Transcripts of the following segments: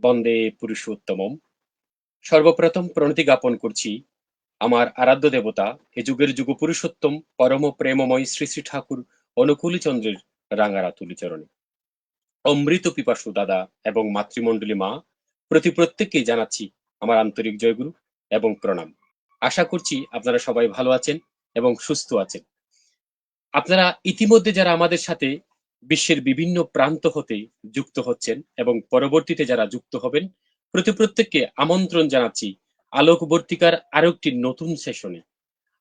বন্দে পুরুষোত্তমম। সর্বপ্রথম প্রণতি জ্ঞাপন করছি আমার আরাধ্য দেবতা, এ যুগের যুগ পুরুষোত্তম পরম প্রেমময় শ্রী শ্রী ঠাকুর অনুকূলী চন্দ্রের রাঙারা তুলিচরণে। অমৃত পিপাসু দাদা এবং মাতৃমণ্ডলী মা প্রত্যেককেই জানাচ্ছি আমার আন্তরিক জয়গুরু এবং প্রণাম। আশা করছি আপনারা সবাই ভালো আছেন এবং সুস্থ আছেন। আপনারা ইতিমধ্যে যারা আমাদের সাথে বিশ্বের বিভিন্ন প্রান্ত হতে যুক্ত হচ্ছেন এবং পরবর্তীতে যারা যুক্ত হবেন, প্রত্যেককে আমন্ত্রণ জানাচ্ছি আলোকবর্তিকার আরো একটি নতুন সেশনে।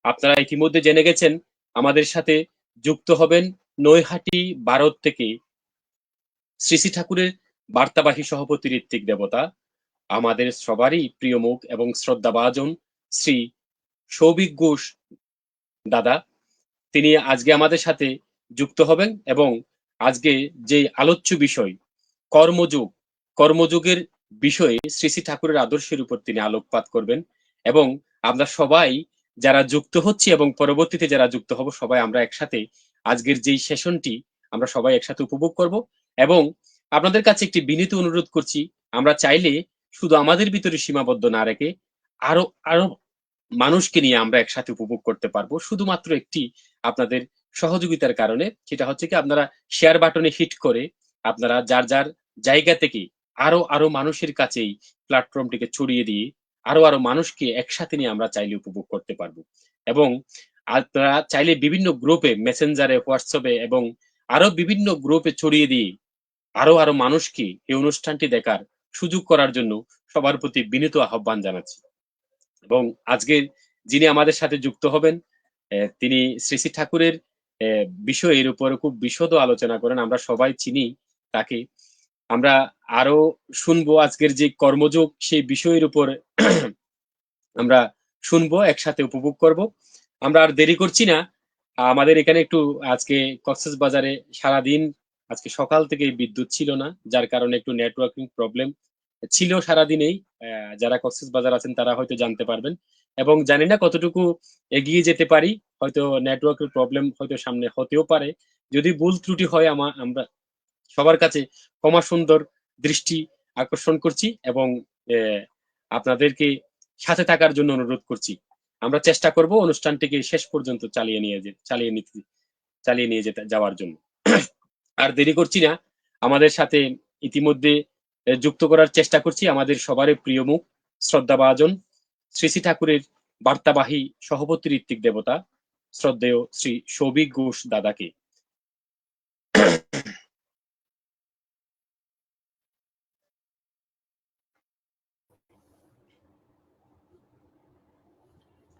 আপনারা ইতিমধ্যে জেনে গেছেন আমাদের সাথে যুক্ত হবেন নৈহাটি ভারত থেকে শ্রী শ্রী ঠাকুরের বার্তাবাহী সভাপতি ঋত্বিক দেবতা, আমাদের সবারই প্রিয় মুখ এবং শ্রদ্ধাভাজন শ্রী সৌভিক ঘোষ দাদা। তিনি আজকে আমাদের সাথে যুক্ত হবেন এবং আজকে যে আলোচ্য বিষয় কর্মযোগ, কর্মযোগের বিষয়ে শ্রী শ্রী ঠাকুরের আদর্শের উপর তিনি আলোকপাত করবেন এবং আমরা সবাই যারা যুক্ত হচ্ছি এবং পরবর্তীতে যারা যুক্ত হব সবাই আমরা একসাথে আজকের যেই সেশনটি আমরা সবাই একসাথে উপভোগ করব। এবং আপনাদের কাছে একটি বিনীত অনুরোধ করছি, আমরা চাইলে শুধু আমাদের ভিতরে সীমাবদ্ধ না রেখে আরো আরো মানুষকে নিয়ে আমরা একসাথে উপভোগ করতে পারবো, শুধুমাত্র একটি আপনাদের সহযোগিতার কারণে। সেটা হচ্ছে কি, আপনারা শেয়ার বাটনে হিট করে আপনারা যার যার জায়গা থেকে আরো আরো মানুষের কাছেই প্ল্যাটফর্মটিকে ছড়িয়ে দিয়ে আরো মানুষকে একসাথে নিয়ে আমরা চাইলে উপভোগ করতে পারবো। এবং আপনারা চাইলে বিভিন্ন গ্রুপে, মেসেঞ্জারে, হোয়াটসঅ্যাপে এবং আরো বিভিন্ন গ্রুপে ছড়িয়ে দিয়ে আরো মানুষকে এই অনুষ্ঠানটি দেখার সুযোগ করার জন্য সবার প্রতি বিনীত আহ্বান জানাচ্ছি। এবং আজকে যিনি আমাদের সাথে যুক্ত হবেন, তিনি শ্রী শ্রী ঠাকুরের বিষয়ের উপর খুব বিশদ আলোচনা করেন, আমরা সবাই চিনি তাকে। আমরা আরো শুনবো আজকের যে কর্মযোগ সেই বিষয়ের উপর আমরা শুনবো, একসাথে উপভোগ করব। আমরা আর দেরি করছি না, আমাদের এখানে একটু আজকে কক্সবাজারে সারাদিন আজকে সকাল থেকে বিদ্যুৎ ছিল না, যার কারণে একটু নেটওয়ার্কিং প্রবলেম ছিল সারাদিনেই। যারা কক্সবাজার আছেন তারা হয়তো জানতে পারবেন এবং জানি না কতটুকু এগিয়ে যেতে পারি, হয়তো নেটওয়ার্কের প্রবলেম হয়তো সামনে হতেও পারে। যদি ভুল ত্রুটি হয় আমরা সবার কাছে ক্ষমা সুন্দর দৃষ্টি আকর্ষণ করছি এবং আপনাদেরকে সাথে থাকার জন্য অনুরোধ করছি। আমরা চেষ্টা করব অনুষ্ঠানটিকে শেষ পর্যন্ত চালিয়ে নিয়ে যেতে যাওয়ার জন্য। আর দেরি করছি না, আমাদের সাথে ইতিমধ্যে যুক্ত করার চেষ্টা করছি আমাদের সবারই প্রিয় মুখ, শ্রদ্ধাভাজন শ্রী শ্রী ঠাকুরের বার্তাবাহী সভাপতি ঋত্বিক দেবতা, শ্রদ্ধেয় শ্রী সৌভিক ঘোষ দাদাকে।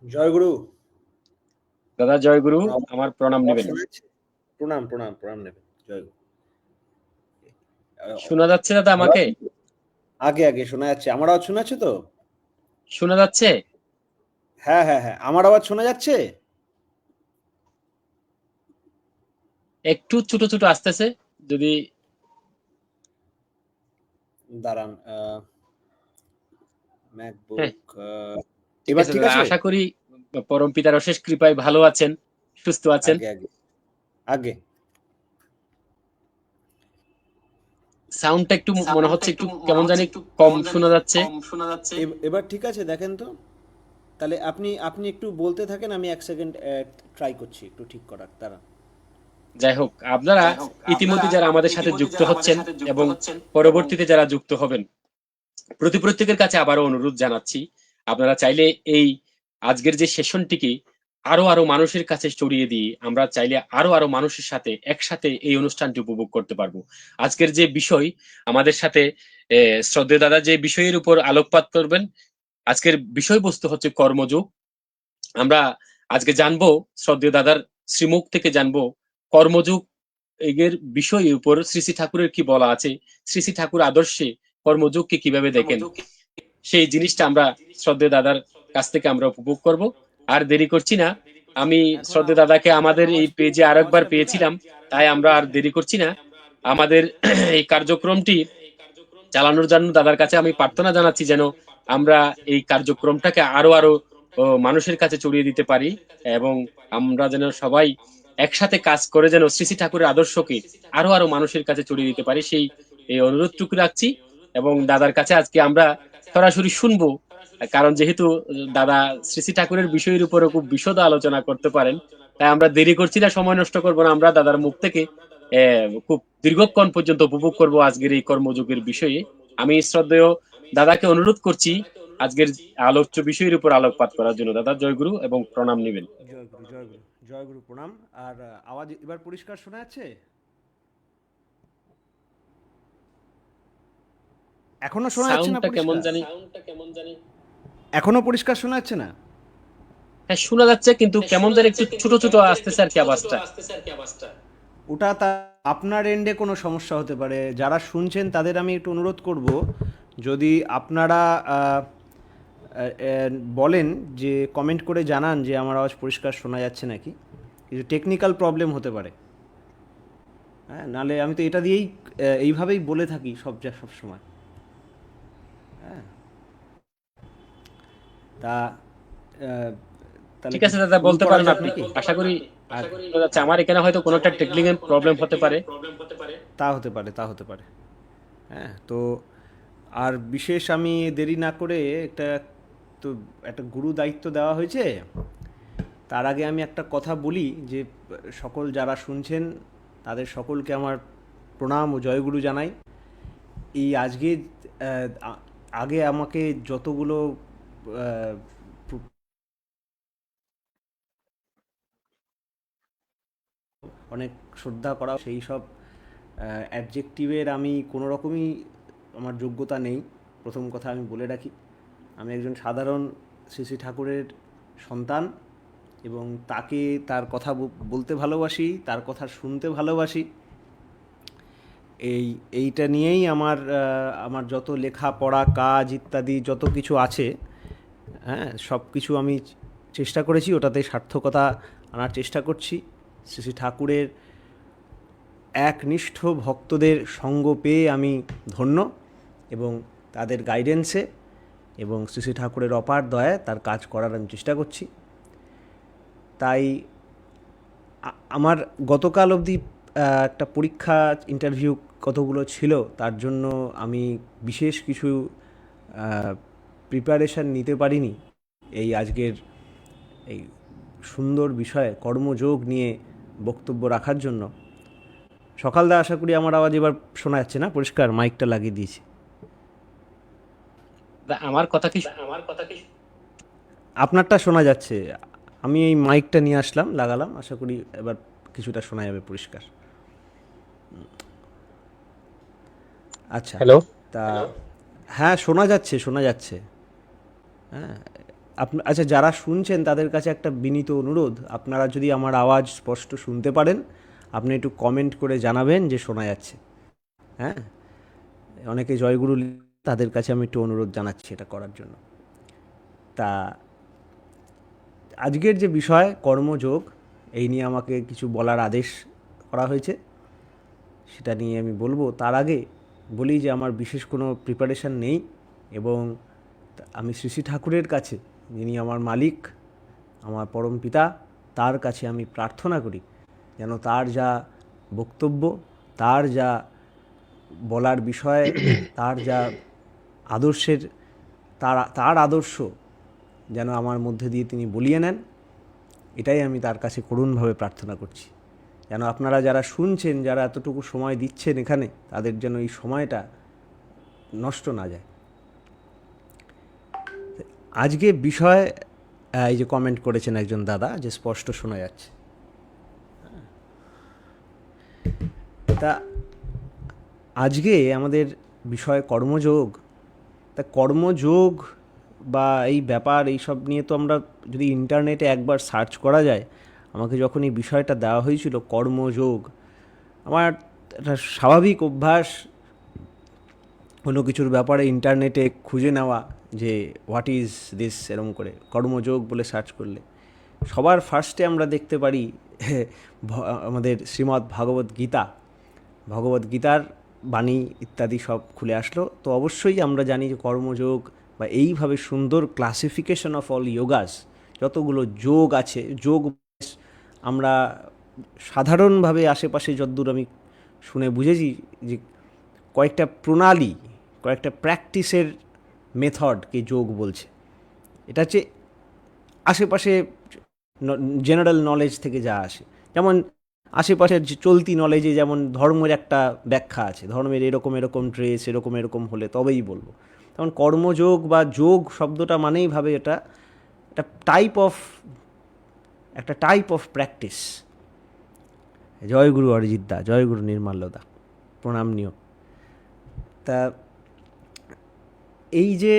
জয় গুরু দাদা। জয় গুরু, আমার প্রণাম নেবেন। প্রণাম প্রণাম প্রণাম নেবেন। জয় গুরু। শোনা যাচ্ছে দাদা আমাকে? আগে আগে শোনা যাচ্ছে। আমার আওয়াজ শোনা যাচ্ছে তো? শোনা যাচ্ছে? হ্যাঁ হ্যাঁ হ্যাঁ, আমার আওয়াজ শোনা যাচ্ছে? একটু ছোট ছোট আসতেছে, যদি দাঁড়ান। ম্যাকবুক ঠিক এবার আছে ঠিক দাদা। আছে? আশা করি পরম পিতার অশেষ কৃপায় ভালো আছেন, সুস্থ আছেন। আগে আগে আগে সাউন্ডটা একটু মনে হচ্ছে একটু কেমন জানি কম শোনা যাচ্ছে। এবার ঠিক আছে? দেখেন তো। তাহলে আপনি আপনি একটু বলতে থাকেন, আমি 1 সেকেন্ড ট্রাই করছি একটু ঠিক করার। দাঁড়ান। যাই হোক, আপনারা ইতিমধ্যে যারা আমাদের সাথে যুক্ত হচ্ছেন এবং পরবর্তীতে যারা যুক্ত হবেন, প্রত্যেকের কাছে আবারও অনুরোধ জানাচ্ছি, আপনারা চাইলে এই আজকের যে সেশনটিকে আরো মানুষের কাছে ছড়িয়ে দিয়ে আমরা চাইলে আরো মানুষের সাথে একসাথে এই অনুষ্ঠানটি উপভোগ করতে পারবো। আজকের যে বিষয় আমাদের সাথে শ্রদ্ধেয় দাদা যে বিষয়ের উপর আলোকপাত করবেন, আজকের বিষয়বস্তু হচ্ছে কর্মযোগ। আমরা আজকে জানবো শ্রদ্ধেয় দাদার শ্রীমুখ থেকে জানবো কর্মযোগ এর বিষয়ের উপর শ্রী শ্রী ঠাকুরের কি বলা আছে, শ্রী শ্রী ঠাকুর আদর্শে কর্মযোগকে কিভাবে দেখেন, সেই জিনিসটা আমরা শ্রদ্ধেয় দাদার কাছ থেকে আমরা উপভোগ করব। আর দেরি করছি না, আমি শ্রদ্ধেয় দাদাকে আমাদের এই পেজে আরেকবার পেয়েছিলাম, তাই আমরা আর দেরি করছি না। আমাদের এই কার্যক্রমটি চালানোর জন্য দাদার কাছে আমি প্রার্থনা জানাচ্ছি যেন আমরা এই কার্যক্রমটাকে আরো মানুষের কাছে ছড়িয়ে দিতে পারি এবং আমরা যেন সবাই একসাথে কাজ করে যেন শ্রী শ্রী ঠাকুরের আদর্শকে আরো মানুষের কাছে ছড়িয়ে দিতে পারি, সেই এই অনুরোধটুকু রাখছি। এবং দাদার কাছে আজকে আমরা সরাসরি শুনবো, কারণ যেহেতু দাদা শ্রী শ্রী ঠাকুরের বিষয়ের উপরে খুব বিশদ আলোচনা করতে পারেন, তাই আমরা দেরি করছি না, সময় নষ্ট করবো না, আমরা দাদার মুখ থেকে খুব দীর্ঘক্ষণ পর্যন্ত উপভোগ করব আজকের এই কর্মযোগের বিষয়ে। আমি শ্রদ্ধেয় দাদাকে অনুরোধ করছি আজকের আলোচ্য বিষয়ের উপর আলোকপাত করার জন্য। দাদা জয়গুরু এবং প্রণাম নেবেন। জয় গুরু, জয় গুরু, জয় গুরু, প্রণাম। আর আওয়াজ এবার পরিষ্কার শোনা যাচ্ছে? এখনো শোনা যাচ্ছে না সাউন্ডটা কেমন পরিষ্কার? জানি, এখনো পরিষ্কার শোনা যাচ্ছে না? হ্যাঁ শোনা যাচ্ছে, কিন্তু কেমন জানি একটু ছোট ছোট আসতেছে আর কি আওয়াজটা। ওটা আপনার এন্ডে কোনো সমস্যা হতে পারে। যারা শুনছেন তাদের আমি একটু অনুরোধ করব, যদি আপনারা বলেন যে কমেন্ট করে জানান যে আমার আওয়াজ পরিষ্কার শোনা যাচ্ছে নাকি। কিছু টেকনিক্যাল প্রবলেম হতে পারে। হ্যাঁ, নাহলে আমি তো এটা দিয়েই এইভাবেই বলে থাকি সব সময়। হ্যাঁ, তা আহ, তাহলে ঠিক কি আছে দাদা, শুরু বলতে করা পারেন যাক আপনি। নাকি? আশা করি আর শোনা যাচ্ছে। আমার এখানে হয়তো কোনো একটা টেকনিক্যাল প্রবলেম হতে পারে। তা হতে পারে, তা হতে পারে। হ্যাঁ, তো আর বিশেষ আমি দেরি না করে তো একটা গুরু দায়িত্ব দেওয়া হয়েছে। তার আগে আমি একটা কথা বলি যে সকল যারা শুনছেন তাদের সকলকে আমার প্রণাম ও জয়গুরু জানাই। এই আজকে আগে আমাকে যতগুলো আহ, অনেক শ্রদ্ধা করা, সেই সব অ্যাডজেক্টিভের আমি কোনো রকমই আমার যোগ্যতা নেই। প্রথম কথা আমি বলে রাখি, আমি একজন সাধারণ শ্রী শ্রী ঠাকুরের সন্তান, এবং তাকে তার কথা বলতে ভালোবাসি, তার কথা শুনতে ভালোবাসি। এইটা নিয়েই আমার যত লেখা পড়া কাজ ইত্যাদি যত কিছু আছে, হ্যাঁ, সব কিছু আমি চেষ্টা করেছি ওটাতে সার্থকতা আনার চেষ্টা করছি। শ্রী শ্রী ঠাকুরের একনিষ্ঠ ভক্তদের সঙ্গ পেয়ে আমি ধন্য, এবং তাদের গাইডেন্সে এবং শ্রী শ্রী ঠাকুরের অপার দয়ায় তার কাজ করার আমি চেষ্টা করছি। তাই আমার গতকাল অবধি একটা পরীক্ষা ইন্টারভিউ কতগুলো ছিল, তার জন্য আমি বিশেষ কিছু প্রিপারেশান নিতে পারিনি এই আজকের এই সুন্দর বিষয়ে কর্মযোগ নিয়ে বক্তব্য রাখার জন্য। সকালদা, আশা করি আমার আওয়াজ এবার শোনা যাচ্ছে না পরিষ্কার? মাইকটা লাগিয়ে দিয়েছি। আমার কথা কি? আপনারটা শোনা যাচ্ছে। আমি এই মাইকটা নিয়ে আসলাম, লাগালাম, আশা করি এবার কিছুটা শোনা যাবে পরিষ্কার। আচ্ছা, হ্যালো। তা হ্যাঁ, শোনা যাচ্ছে, শোনা যাচ্ছে। হ্যাঁ, আচ্ছা, যারা শুনছেন তাদের কাছে একটা বিনীত অনুরোধ, আপনারা যদি আমার আওয়াজ স্পষ্ট শুনতে পারেন আপনি একটু কমেন্ট করে জানাবেন যে শোনা যাচ্ছে। হ্যাঁ, অনেকে জয়গুরু তাদের কাছে আমি একটু অনুরোধ জানাচ্ছি এটা করার জন্য। তা আজকের যে বিষয় কর্মযোগ, এই নিয়ে আমাকে কিছু বলার আদেশ করা হয়েছে, সেটা নিয়ে আমি বলবো। তার আগে বলি যে আমার বিশেষ কোনো প্রিপারেশান নেই, এবং আমি শ্রী শ্রী ঠাকুরের কাছে, যিনি আমার মালিক, আমার পরম পিতা, তার কাছে আমি প্রার্থনা করি যেন তার যা বক্তব্য, তার যা বলার বিষয়, তার যা আদর্শের, তার আদর্শ যেন আমার মধ্যে দিয়ে তিনি বলিয়ে নেন, এটাই আমি তার কাছে করুণভাবে প্রার্থনা করছি। যেন আপনারা যারা শুনছেন, যারা এতটুকু সময় দিচ্ছেন এখানে, তাদের যেন এই সময়টা নষ্ট না যায়। আজকে বিষয়, এই যে কমেন্ট করেছেন একজন দাদা যে স্পষ্ট শোনা যাচ্ছে, তা আজকে আমাদের বিষয় কর্মযোগ। তা কর্মযোগ বা এই ব্যাপার, এই সব নিয়ে তো আমরা যদি ইন্টারনেটে একবার সার্চ করা যায়, আমাকে যখন এই বিষয়টা দেওয়া হয়েছিল কর্মযোগ, আমার একটা স্বাভাবিক অভ্যাস কোনো কিছুর ব্যাপারে ইন্টারনেটে খুঁজে নেওয়া যে হোয়াট ইজ দিস, এরম করে কর্মযোগ বলে সার্চ করলে সবার ফার্স্টে আমরা দেখতে পারি আমাদের শ্রীমদ্ ভাগবত গীতা, ভগবদ্গীতার বাণী ইত্যাদি সব খুলে আসলো। তো অবশ্যই আমরা জানি যে কর্মযোগ বা এইভাবে সুন্দর ক্লাসিফিকেশন অফ অল যোগাস, যতগুলো যোগ আছে, যোগ আমরা সাধারণভাবে আশেপাশে যদ্দূর আমি শুনে বুঝেছি যে কয়েকটা প্রণালী, কয়েকটা প্র্যাকটিসের মেথডকে যোগ বলছে। এটা হচ্ছে আশেপাশে জেনারেল নলেজ থেকে যা আসে, যেমন আশেপাশের যে চলতি নলেজে যেমন ধর্মের একটা ব্যাখ্যা আছে, ধর্মের এরকম এরকম ড্রেস এরকম এরকম হলে তবেই বলবো। যেমন কর্মযোগ বা যোগ শব্দটা মানেই ভাবে এটা একটা টাইপ অফ প্র্যাকটিস। জয়গুরু অরিজিৎ দা, জয়গুরু নির্মাল্যদা, প্রণাম নিও। তা এই যে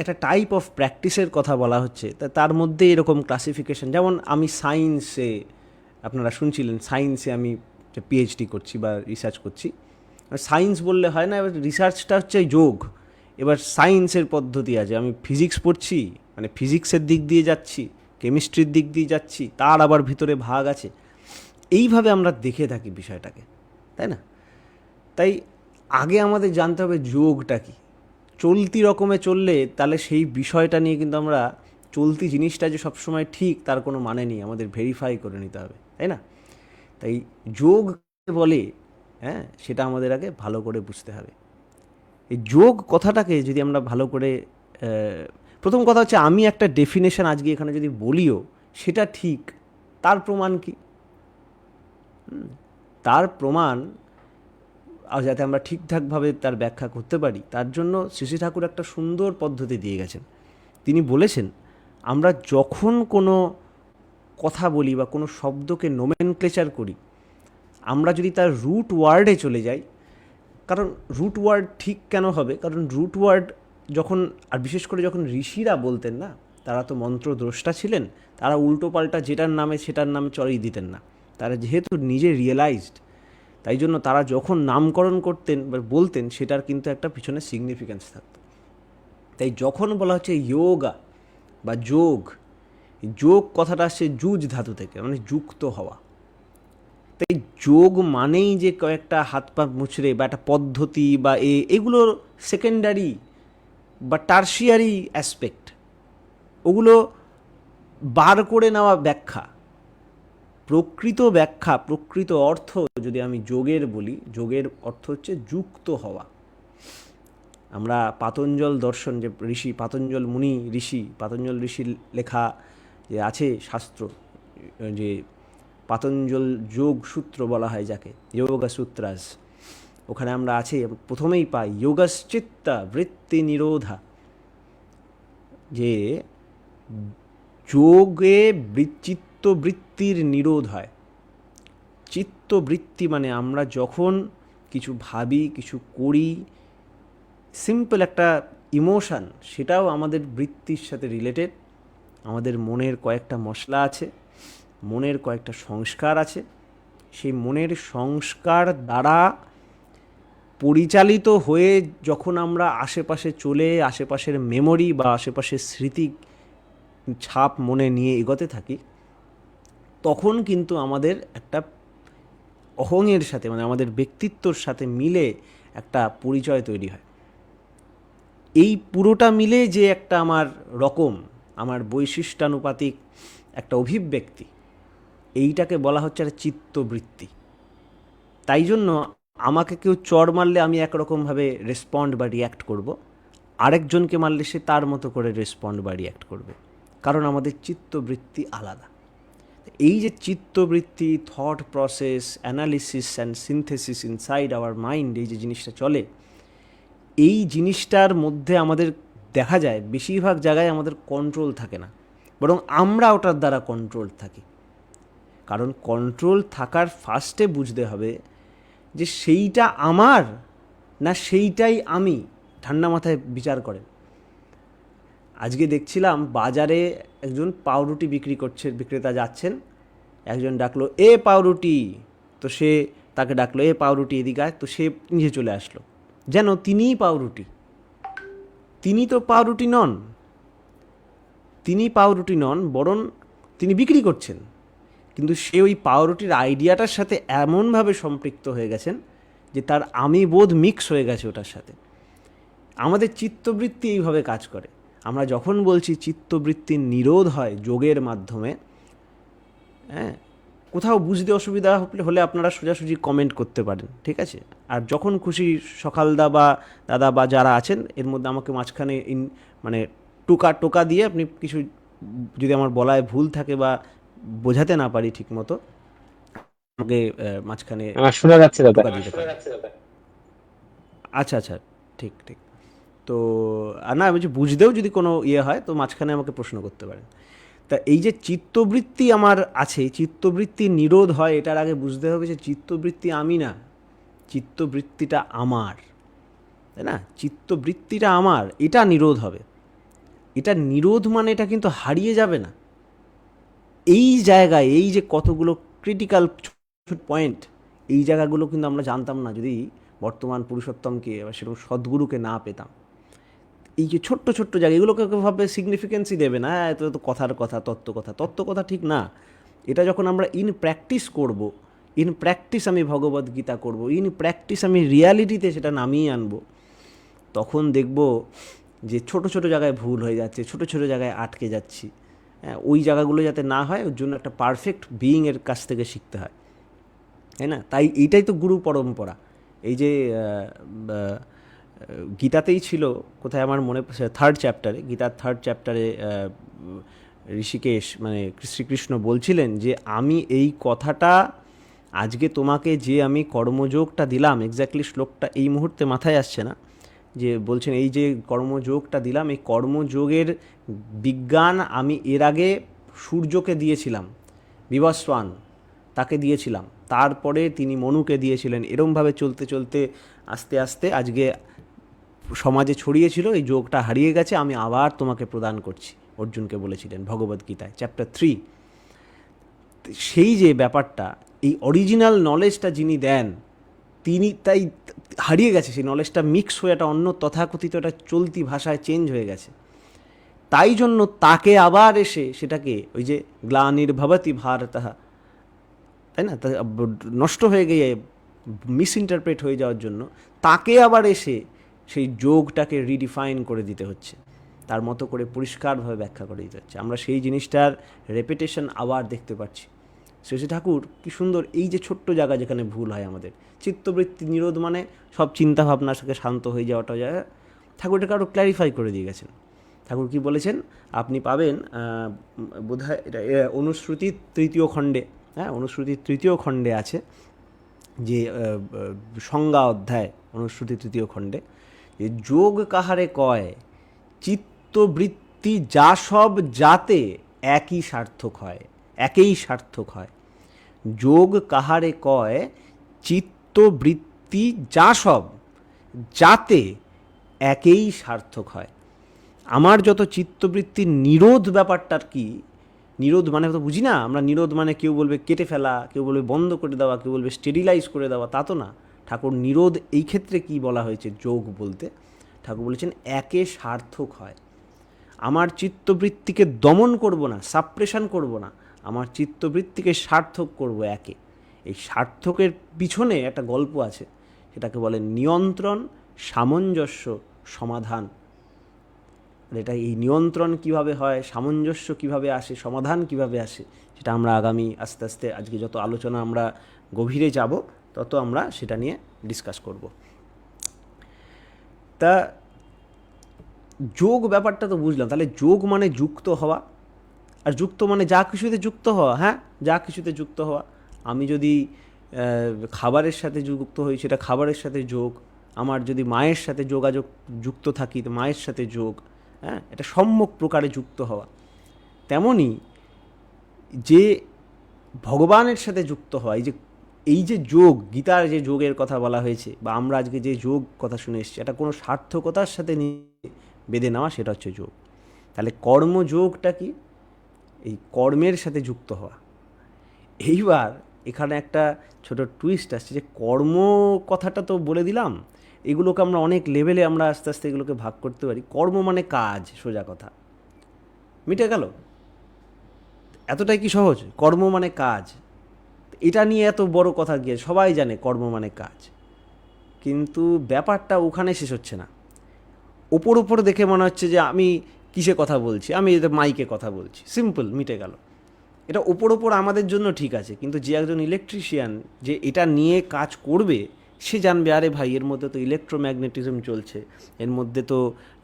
একটা টাইপ অফ প্র্যাকটিসের কথা বলা হচ্ছে, তা তার মধ্যে এরকম ক্লাসিফিকেশন, যেমন আমি সায়েন্সে, আপনারা শুনছিলেন সায়েন্সে আমি পিএইচডি করছি বা রিসার্চ করছি। সায়েন্স বললে হয় না, এবার রিসার্চটা হচ্ছে যোগ। এবার সায়েন্সের পদ্ধতি আছে, আমি ফিজিক্স পড়ছি মানে ফিজিক্সের দিক দিয়ে যাচ্ছি, কেমিস্ট্রির দিক দিয়ে যাচ্ছি, তার আবার ভিতরে ভাগ আছে। এইভাবে আমরা দেখে থাকি বিষয়টাকে, তাই না? তাই আগে আমাদের জানতে হবে যোগটা কি। চলতি রকমে চললে তাহলে সেই বিষয়টা নিয়ে কিন্তু আমরা, চলতি জিনিসটা যে সবসময় ঠিক তার কোনো মানে নেই, আমাদের ভেরিফাই করে নিতে হবে, তাই না? তাই যোগ বলে, হ্যাঁ, সেটা আমাদের আগে ভালো করে বুঝতে হবে। এই যোগ কথাটাকে যদি আমরা ভালো করে, প্রথম কথা হচ্ছে আমি একটা ডেফিনেশন আজকে এখানে যদি বলিও সেটা ঠিক, তার প্রমাণ কি? তার প্রমাণ আর যাতে আমরা ঠিকঠাকভাবে তার ব্যাখ্যা করতে পারি, তার জন্য শ্রী শ্রী ঠাকুর একটা সুন্দর পদ্ধতি দিয়ে গেছেন। তিনি বলেছেন, আমরা যখন কোনো কথা বলি বা কোনো শব্দকে নোমেনক্লেচার করি, আমরা যদি তার রুট ওয়ার্ডে চলে যাই, কারণ রুট ওয়ার্ড ঠিক কেন হবে? কারণ রুট ওয়ার্ড যখন, আর বিশেষ করে যখন ঋষিরা বলতেন না, তারা তো মন্ত্রদ্রষ্টা ছিলেন, তারা উল্টো পাল্টা যেটার নামে সেটার নামে চড়িয়ে দিতেন না। তারা যেহেতু নিজে রিয়েলাইজড, তাই জন্য তারা যখন নামকরণ করতেন বা বলতেন সেটার কিন্তু একটা পিছনে সিগনিফিক্যান্স থাকতো। তাই যখন বলা হচ্ছে যোগা বা যোগ, যোগ কথাটা আসছে যুজ ধাতু থেকে, মানে যুক্ত হওয়া। তাই যোগ মানেই যে কয়েকটা হাত পা মুচড়ে বা একটা পদ্ধতি বা এগুলো সেকেন্ডারি বা টার্সিয়ারি অ্যাসপেক্ট, ওগুলো বার করে নেওয়া ব্যাখ্যা। প্রকৃত ব্যাখ্যা, প্রকৃত অর্থ যদি আমি যোগের বলি, যোগের অর্থ হচ্ছে যুক্ত হওয়া। আমরা পাতঞ্জল দর্শন, যে ঋষি পাতঞ্জল মুনি ঋষি, পাতঞ্জল ঋষির লেখা যে আছে শাস্ত্র, যে পাতঞ্জল যোগ সূত্র বলা হয় যাকে, যোগা সূত্রাস, ওখানে আমরা আছে প্রথমেই পাই যোগশ্চিত্ত বৃত্তি নিরোধা, যে যোগে চিত্তবৃত্তির নিরোধ হয়। চিত্তবৃত্তি মানে আমরা যখন কিছু ভাবি, কিছু করি, সিম্পল একটা ইমোশান, সেটাও আমাদের বৃত্তির সাথে রিলেটেড। আমাদের মনের কয়েকটা মশলা আছে, মনের কয়েকটা সংস্কার আছে, সেই মনের সংস্কার দ্বারা পরিচালিত হয়ে যখন আমরা আশেপাশে চলে, আশেপাশের মেমোরি বা আশেপাশের স্মৃতি ছাপ মনে নিয়ে এগোতে থাকি, তখন কিন্তু আমাদের একটা অহংয়ের সাথে, মানে আমাদের ব্যক্তিত্বর সাথে মিলে একটা পরিচয় তৈরি হয়। এই পুরোটা মিলে যে একটা আমার রকম, আমার বৈশিষ্ট্যানুপাতিক একটা অভিব্যক্তি, এইটাকে বলা হচ্ছে একটা চিত্তবৃত্তি। তাই জন্য আমাকে কেউ চড় মারলে আমি একরকমভাবে রেসপন্ড বা রিয়্যাক্ট করব, আরেকজনকে মারলে সে তার মতো করে রেসপন্ড বা রিয়্যাক্ট করবে, কারণ আমাদের চিত্তবৃত্তি আলাদা। এই যে চিত্তবৃত্তি, thought process, analysis and synthesis inside our mind, এই যে জিনিসটা চলে, এই জিনিসটার মধ্যে আমাদের দেখা যায় বেশিরভাগ জায়গায় আমাদের কন্ট্রোল থাকে না, বরং আমরা ওটার দ্বারা কন্ট্রোল থাকি। কারণ কন্ট্রোল থাকার ফার্স্টে বুঝতে হবে যে সেইটা আমার না সেইটাই আমি। ঠান্ডা মাথায় বিচার করেন। আজকে দেখছিলাম বাজারে একজন পাউরুটি বিক্রি করছে, বিক্রেতা যাচ্ছেন, একজন ডাকলো এ পাউরুটি, তো সে তাকে ডাকলো এ পাউরুটি এদিকে আয়, তো সে নিচে চলে আসলো, যেন তিনিই পাউরুটি। তিনি তো পাউরুটি নন, তিনি পাউরুটি নন, বরং তিনি বিক্রি করছেন। কিন্তু সে ওই পাউরুটির আইডিয়াটার সাথে এমনভাবে সম্পৃক্ত হয়ে গেছেন যে তার আমি বোধ মিক্স হয়ে গেছে ওটার সাথে। আমাদের চিত্তবৃত্তি এইভাবে কাজ করে। আমরা যখন বলছি চিত্তবৃত্তির নিরোধ হয় যোগের মাধ্যমে, হ্যাঁ, কোথাও বুঝতে অসুবিধা হলে আপনারা সোজাসুজি কমেন্ট করতে পারেন, ঠিক আছে? আর যখন খুশি সকালদা বা দাদা বা যারা আছেন এর মধ্যে আমাকে মাঝখানে মানে টোকা টোকা দিয়ে আপনি কিছু, যদি আমার বলায় ভুল থাকে বা বোঝাতে না পারি ঠিক মতো, আমাকে মাঝখানে শোনা যাচ্ছে দাদা। টোকা দিতে পারেন। আচ্ছা আচ্ছা, ঠিক ঠিক। তো আর না, বলছি বুঝতেও যদি কোনো ইয়ে হয় তো মাঝখানে আমাকে প্রশ্ন করতে পারেন। তা এই যে চিত্তবৃত্তি আমার আছে, চিত্তবৃত্তি নিরোধ হয়, এটার আগে বুঝতে হবে যে চিত্তবৃত্তি আমি না, চিত্তবৃত্তিটা আমার, তাই না? চিত্তবৃত্তিটা আমার, এটা নিরোধ হবে। এটা নিরোধ মানে এটা কিন্তু হারিয়ে যাবে না। এই জায়গায় এই যে কতগুলো ক্রিটিক্যাল পয়েন্ট, এই জায়গাগুলো কিন্তু আমরা জানতাম না যদি বর্তমান পুরুষোত্তমকে বা সেরকম সদ্গুরুকে না পেতাম। এই যে ছোট্ট ছোট্ট জায়গা, এগুলোকে ভাবে সিগনিফিকেন্সই দেবে না, এত তো কথার কথা, তত্ত্ব কথা ঠিক না। এটা যখন আমরা ইন প্র্যাকটিস করব, ইন প্র্যাকটিস আমি ভগবদ গীতা করব, ইন প্র্যাকটিস আমি রিয়ালিটিতে সেটা নামিয়ে আনবো, তখন দেখব যে ছোট ছোট জায়গায় ভুল হয়ে যাচ্ছে, ছোট ছোট জায়গায় আটকে যাচ্ছি। হ্যাঁ, ওই জায়গাগুলো যাতে না হয় ওর জন্য একটা পারফেক্ট বিইংয়ের কাছ থেকে শিখতে হয়, তাই না? তাই এইটাই তো গুরু পরম্পরা। এই যে গীতাতেই ছিল, কোথায় আমার মনে পড়ছে, থার্ড চ্যাপ্টারে, গীতার থার্ড চ্যাপ্টারে ঋষিকেশ মানে শ্রীকৃষ্ণ বলছিলেন যে আমি এই কথাটা আজকে তোমাকে যে আমি কর্মযোগটা দিলাম, এক্স্যাক্টলি শ্লোকটা এই মুহূর্তে মাথায় আসছে না, যে বলছেন এই যে কর্মযোগটা দিলাম, এই কর্মযোগের বিজ্ঞান আমি এর আগে সূর্যকে দিয়েছিলাম, বিবস্বান তাকে দিয়েছিলাম, তারপরে তিনি মনুকে দিয়েছিলেন, এরমভাবে চলতে চলতে আস্তে আস্তে আজকে সমাজে ছড়িয়েছিল, এই যোগটা হারিয়ে গেছে, আমি আবার তোমাকে প্রদান করছি, অর্জুনকে বলেছিলেন ভগবদ্গীতায় চ্যাপ্টার 3। সেই যে ব্যাপারটা, এই অরিজিনাল নলেজটা যিনি দেন তিনি তাই হারিয়ে গেছে, সেই নলেজটা মিক্স হয়ে একটা অন্য তথাকথিত একটা চলতি ভাষায় চেঞ্জ হয়ে গেছে। তাই জন্য তাকে আবার এসে সেটাকে ওই যে গ্লানির্ভবতি ভারতঃ, তাই না, নষ্ট হয়ে গিয়ে মিসইন্টারপ্রেট হয়ে যাওয়ার জন্য তাকে আবার এসে সেই যোগটাকে রিডিফাইন করে দিতে হচ্ছে, তার মতো করে পরিষ্কারভাবে ব্যাখ্যা করে দিতে হচ্ছে। আমরা সেই জিনিসটার রেপিটেশন আবার দেখতে পাচ্ছি। শ্রী ঠাকুর কী সুন্দর, এই যে ছোট্ট জায়গা যেখানে ভুল হয় আমাদের, চিত্তবৃত্তি নিরোধ মানে সব চিন্তাভাবনার সাথে শান্ত হয়ে যাওয়াটা যায়, ঠাকুর এটাকে আরও ক্ল্যারিফাই করে দিয়ে গেছেন। ঠাকুর কি বলেছেন, আপনি পাবেন বোধহয় এটা অনুশ্রুতি তৃতীয় খণ্ডে, হ্যাঁ অনুশ্রুতির তৃতীয় খণ্ডে আছে, যে সংজ্ঞা অধ্যায় অনুশ্রুতি তৃতীয় খণ্ডে, যে যোগ কাহারে কয় চিত্তবৃত্তি যা সব যাতে একই সার্থক হয়, একেই সার্থক হয়। যোগ কাহারে কয় চিত্তবৃত্তি যা সব যাতে একেই সার্থক হয়। আমার যত চিত্তবৃত্তির নিরোধ ব্যাপারটার কি, নিরোধ মানে তো বুঝি না আমরা, নিরোধ মানে কেউ বলবে কেটে ফেলা, কেউ বলবে বন্ধ করে দেওয়া, কেউ বলবে স্টেরিলাইজ করে দেওয়া, তা তো না। ঠাকুর নিরোধ এই ক্ষেত্রে কি বলা হয়েছে যোগ বলতে, ঠাকুর বলেছেন একে সার্থক হয়। আমার চিত্তবৃত্তিকে দমন করব না, সাপ্রেশন করব না, আমার চিত্তবৃত্তিকে সার্থক করব একে। এই সার্থকের পিছনে একটা গল্প আছে, সেটাকে বলে নিয়ন্ত্রণ, সামঞ্জস্য, সমাধান। এটা এই নিয়ন্ত্রণ কিভাবে হয়, সামঞ্জস্য কিভাবে আসে, সমাধান কিভাবে আসে, সেটা আমরা আগামী আস্তে আস্তে আজকে যত আলোচনা আমরা গভীরে যাব তত আমরা সেটা নিয়ে ডিসকাস করব। তা যোগ ব্যাপারটা তো বুঝলাম, তাহলে যোগ মানে যুক্ত হওয়া, আর যুক্ত মানে যা কিছুতে যুক্ত হওয়া। হ্যাঁ, যা কিছুতে যুক্ত হওয়া। আমি যদি খাবারের সাথে যুক্ত হই, সেটা খাবারের সাথে যোগ। আমার যদি মায়ের সাথে যোগাযোগ যুক্ত থাকি তো মায়ের সাথে যোগ। হ্যাঁ, এটা সম্যক প্রকারে যুক্ত হওয়া। তেমনি যে ভগবানের সাথে যুক্ত হওয়া, এই যে যোগ, গীতার যে যোগের কথা বলা হয়েছে বা আমরা আজকে যে যোগ কথা শুনে এসেছি, এটা কোনো সার্থকতার সাথে বেঁধে নেওয়া, সেটা হচ্ছে যোগ। তাহলে কর্মযোগটা কি, এই কর্মের সাথে যুক্ত হওয়া। এইবার এখানে একটা ছোট টুইস্ট আসছে, যে কর্ম কথাটা তো বলে দিলাম, এগুলোকে আমরা অনেক লেভেলে আমরা আস্তে আস্তে এগুলোকে ভাগ করতে পারি। কর্ম মানে কাজ, সোজা কথা, মিটে গেল, এতটাই কি সহজ? কর্ম মানে কাজ, এটা নিয়ে এত বড় কথা গিয়ে সবাই জানে কর্ম মানে কাজ, কিন্তু ব্যাপারটা ওখানে শেষ হচ্ছে না। ওপর ওপর দেখে মনে হচ্ছে যে আমি কিসে কথা বলছি, আমি মাইকে কথা বলছি, সিম্পল, মিটে গেল। এটা ওপর ওপর আমাদের জন্য ঠিক আছে, কিন্তু যে একজন ইলেকট্রিশিয়ান যে এটা নিয়ে কাজ করবে, সে জানবে আরে ভাই এর মধ্যে তো ইলেকট্রোম্যাগনেটিজম চলছে, এর মধ্যে তো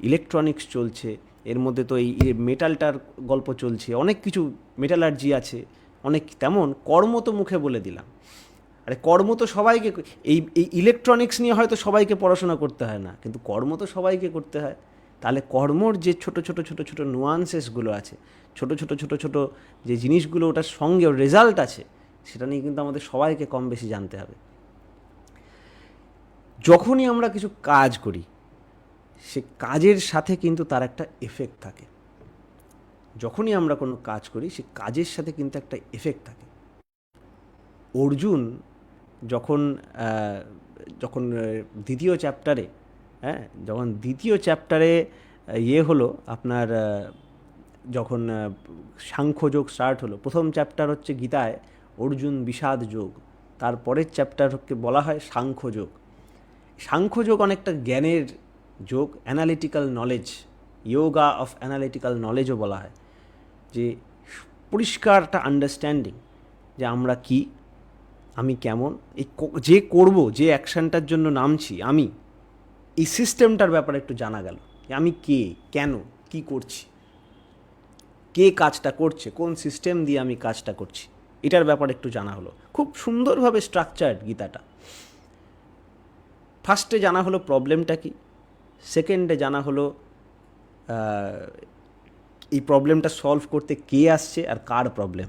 ইলেকট্রনিক্স চলছে, এর মধ্যে তো এই মেটালটার গল্প চলছে, অনেক কিছু মেটালার্জি আছে, অনেক তেমন কর্ম তো মুখে বলে দিলাম। আরে কর্ম তো সবাইকে, এই এই ইলেকট্রনিক্স নিয়ে হয়তো সবাইকে পড়াশোনা করতে হয় না, কিন্তু কর্ম তো সবাইকে করতে হয়। তাহলে কর্মর যে ছোট ছোট ছোট ছোট নুয়ান্সেসগুলো আছে, ছোট ছোট ছোট ছোট যে জিনিসগুলো ওটার সঙ্গে রেজাল্ট আছে, সেটা নিয়ে কিন্তু আমাদের সবাইকে কম বেশি জানতে হবে। যখনই আমরা কিছু কাজ করি, সে কাজের সাথে কিন্তু তার একটা এফেক্ট থাকে। যখনই আমরা কোনো কাজ করি, সে কাজের সাথে কিন্তু একটা এফেক্ট থাকে। অর্জুন যখন আহ, যখন দ্বিতীয় চ্যাপ্টারে, হ্যাঁ, যখন দ্বিতীয় চ্যাপ্টারে হলো আপনার, যখন সাংখ্যযোগ স্টার্ট হলো, প্রথম চ্যাপ্টার হচ্ছে গীতায় অর্জুন বিষাদ যোগ, তারপরের চ্যাপ্টারকে বলা হয় সাংখ্যযোগ। সাংখ্যযোগ অনেকটা জ্ঞানের যোগ, analytical knowledge, yoga of analytical নলেজও বলা হয়, যে পরিষ্কার একটা আন্ডারস্ট্যান্ডিং যে আমরা কি, আমি কেমন, এই যে করব, যে অ্যাকশানটার জন্য নামছি আমি, এই সিস্টেমটার ব্যাপারে একটু জানা গেল, যে আমি কে, কেন, কি করছি, কে কাজটা করছে, কোন সিস্টেম দিয়ে আমি কাজটা করছি, এটার ব্যাপারে একটু জানা হলো। খুব সুন্দরভাবে স্ট্রাকচার্ড গীতাটা। ফার্স্টে জানা হলো প্রবলেমটা কি, সেকেন্ডে জানা হলো এই প্রবলেমটা সলভ করতে কে আসছে আর কার প্রবলেম,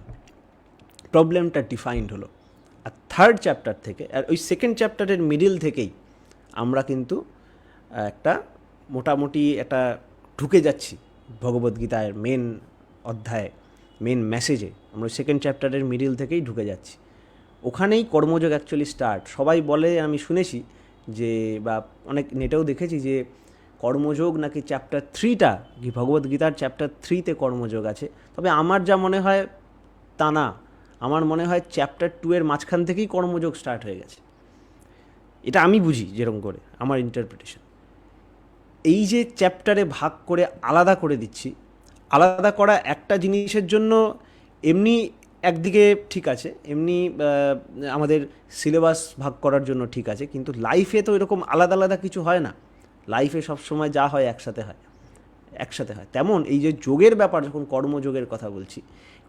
প্রবলেমটা ডিফাইন্ড হলো। আর থার্ড চ্যাপ্টার থেকে, আর ওই সেকেন্ড চ্যাপ্টারের মিডিল থেকেই আমরা কিন্তু একটা মোটামুটি একটা ঢুকে যাচ্ছি ভগবদ্গীতার মেন অধ্যায়ে, মেন মেসেজে। আমরা সেকেন্ড চ্যাপ্টারের মিডিল থেকেই ঢুকে যাচ্ছি, ওখানেই কর্মযোগ অ্যাকচুয়ালি স্টার্ট। সবাই বলে, আমি শুনেছি যে, বা অনেক নেটেও দেখেছি যে কর্মযোগ নাকি চ্যাপ্টার 3টা, কি ভগবদ্গীতার চ্যাপ্টার 3তে কর্মযোগ আছে। তবে আমার যা মনে হয় তা না, আমার মনে হয় চ্যাপ্টার 2-এর মাঝখান থেকেই কর্মযোগ স্টার্ট হয়ে গেছে। এটা আমি বুঝি যেরকম করে, আমার ইন্টারপ্রিটেশন। এই যে চ্যাপ্টারে ভাগ করে আলাদা করে দিচ্ছি, আলাদা করা একটা জিনিসের জন্য এমনি একদিকে ঠিক আছে, এমনি আমাদের সিলেবাস ভাগ করার জন্য ঠিক আছে, কিন্তু লাইফে তো এরকম আলাদা আলাদা কিছু হয় না। লাইফে সবসময় যা হয় একসাথে হয়, একসাথে হয়। তেমন এই যে যোগের ব্যাপার, যখন কর্মযোগের কথা বলছি,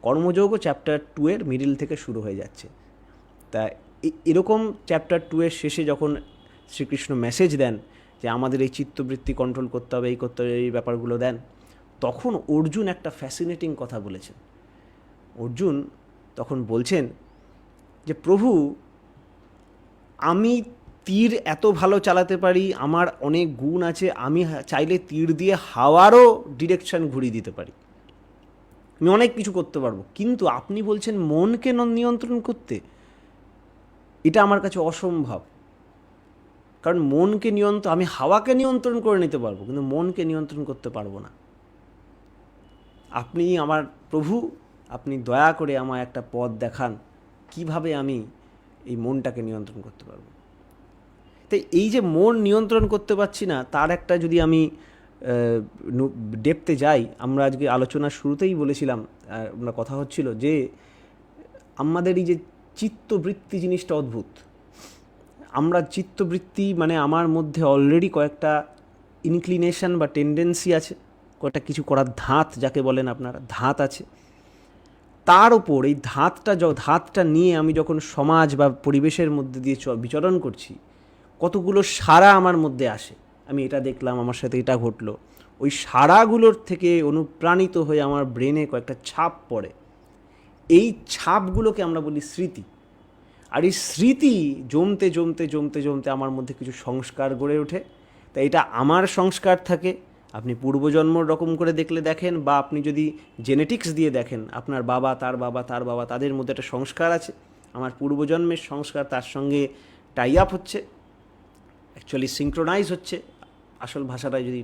কর্মযোগও চ্যাপ্টার 2-এর মিডিল থেকে শুরু হয়ে যাচ্ছে। তা এরকম চ্যাপ্টার 2-এর শেষে যখন শ্রীকৃষ্ণ মেসেজ দেন যে আমাদের এই চিত্তবৃত্তি কন্ট্রোল করতে হবে, এই করতে হবে, এই ব্যাপারগুলো দেন, তখন অর্জুন একটা ফ্যাসিনেটিং কথা বলেছেন। অর্জুন তখন বলছেন যে প্রভু, আমি তীর এত ভালো চালাতে পারি, আমার অনেক গুণ আছে, আমি চাইলে তীর দিয়ে হাওয়ারও ডিরেকশন ঘুরিয়ে দিতে পারি, আমি অনেক কিছু করতে পারবো, কিন্তু আপনি বলছেন মনকে নিয়ন্ত্রণ করতে, এটা আমার কাছে অসম্ভব। কারণ মনকে নিয়ন্ত্রণ, আমি হাওয়াকে নিয়ন্ত্রণ করে নিতে পারবো, কিন্তু মনকে নিয়ন্ত্রণ করতে পারবো না। আপনি আমার প্রভু, আপনি দয়া করে আমায় একটা পথ দেখান, কিভাবে আমি এই মনটাকে নিয়ন্ত্রণ করতে পারবো। তাই এই যে মন নিয়ন্ত্রণ করতে পারছি না, তার একটা যদি আমি ডেপতে যাই, আমরা আজকে আলোচনার শুরুতেই বলেছিলাম, আমরা কথা হচ্ছিল যে আমাদের এই যে চিত্তবৃত্তি জিনিসটা অদ্ভুত। আমরা চিত্তবৃত্তি মানে আমার মধ্যে অলরেডি কয়েকটা ইনক্লিনেশন বা টেন্ডেন্সি আছে, কয়েকটা কিছু করার ধাত যাকে বলেন আপনারা, ধাত আছে। তার ওপর এই ধাতটা নিয়ে আমি যখন সমাজ বা পরিবেশের মধ্যে দিয়ে বিচরণ করছি, কতগুলো সাড়া আমার মধ্যে আসে, আমি এটা দেখলাম, আমার সাথে এটা ঘটলো, ওই সাড়াগুলোর থেকে অনুপ্রাণিত হয়ে আমার ব্রেনে কয়েকটা ছাপ পড়ে। এই ছাপগুলোকে আমরা বলি স্মৃতি। আর এই স্মৃতি জমতে জমতে জমতে জমতে আমার মধ্যে কিছু সংস্কার গড়ে ওঠে। তাই এটা আমার সংস্কার থাকে, আপনি পূর্বজন্মর রকম করে দেখলে দেখেন, বা আপনি যদি জেনেটিক্স দিয়ে দেখেন, আপনার বাবা, তার বাবা, তার বাবা, তাদের মধ্যে একটা সংস্কার আছে, আমার পূর্বজন্মের সংস্কার তার সঙ্গে টাই আপ হচ্ছে, অ্যাকচুয়ালি সিঙ্ক্রোনাইজ হচ্ছে। আসল ভাষাটা যদি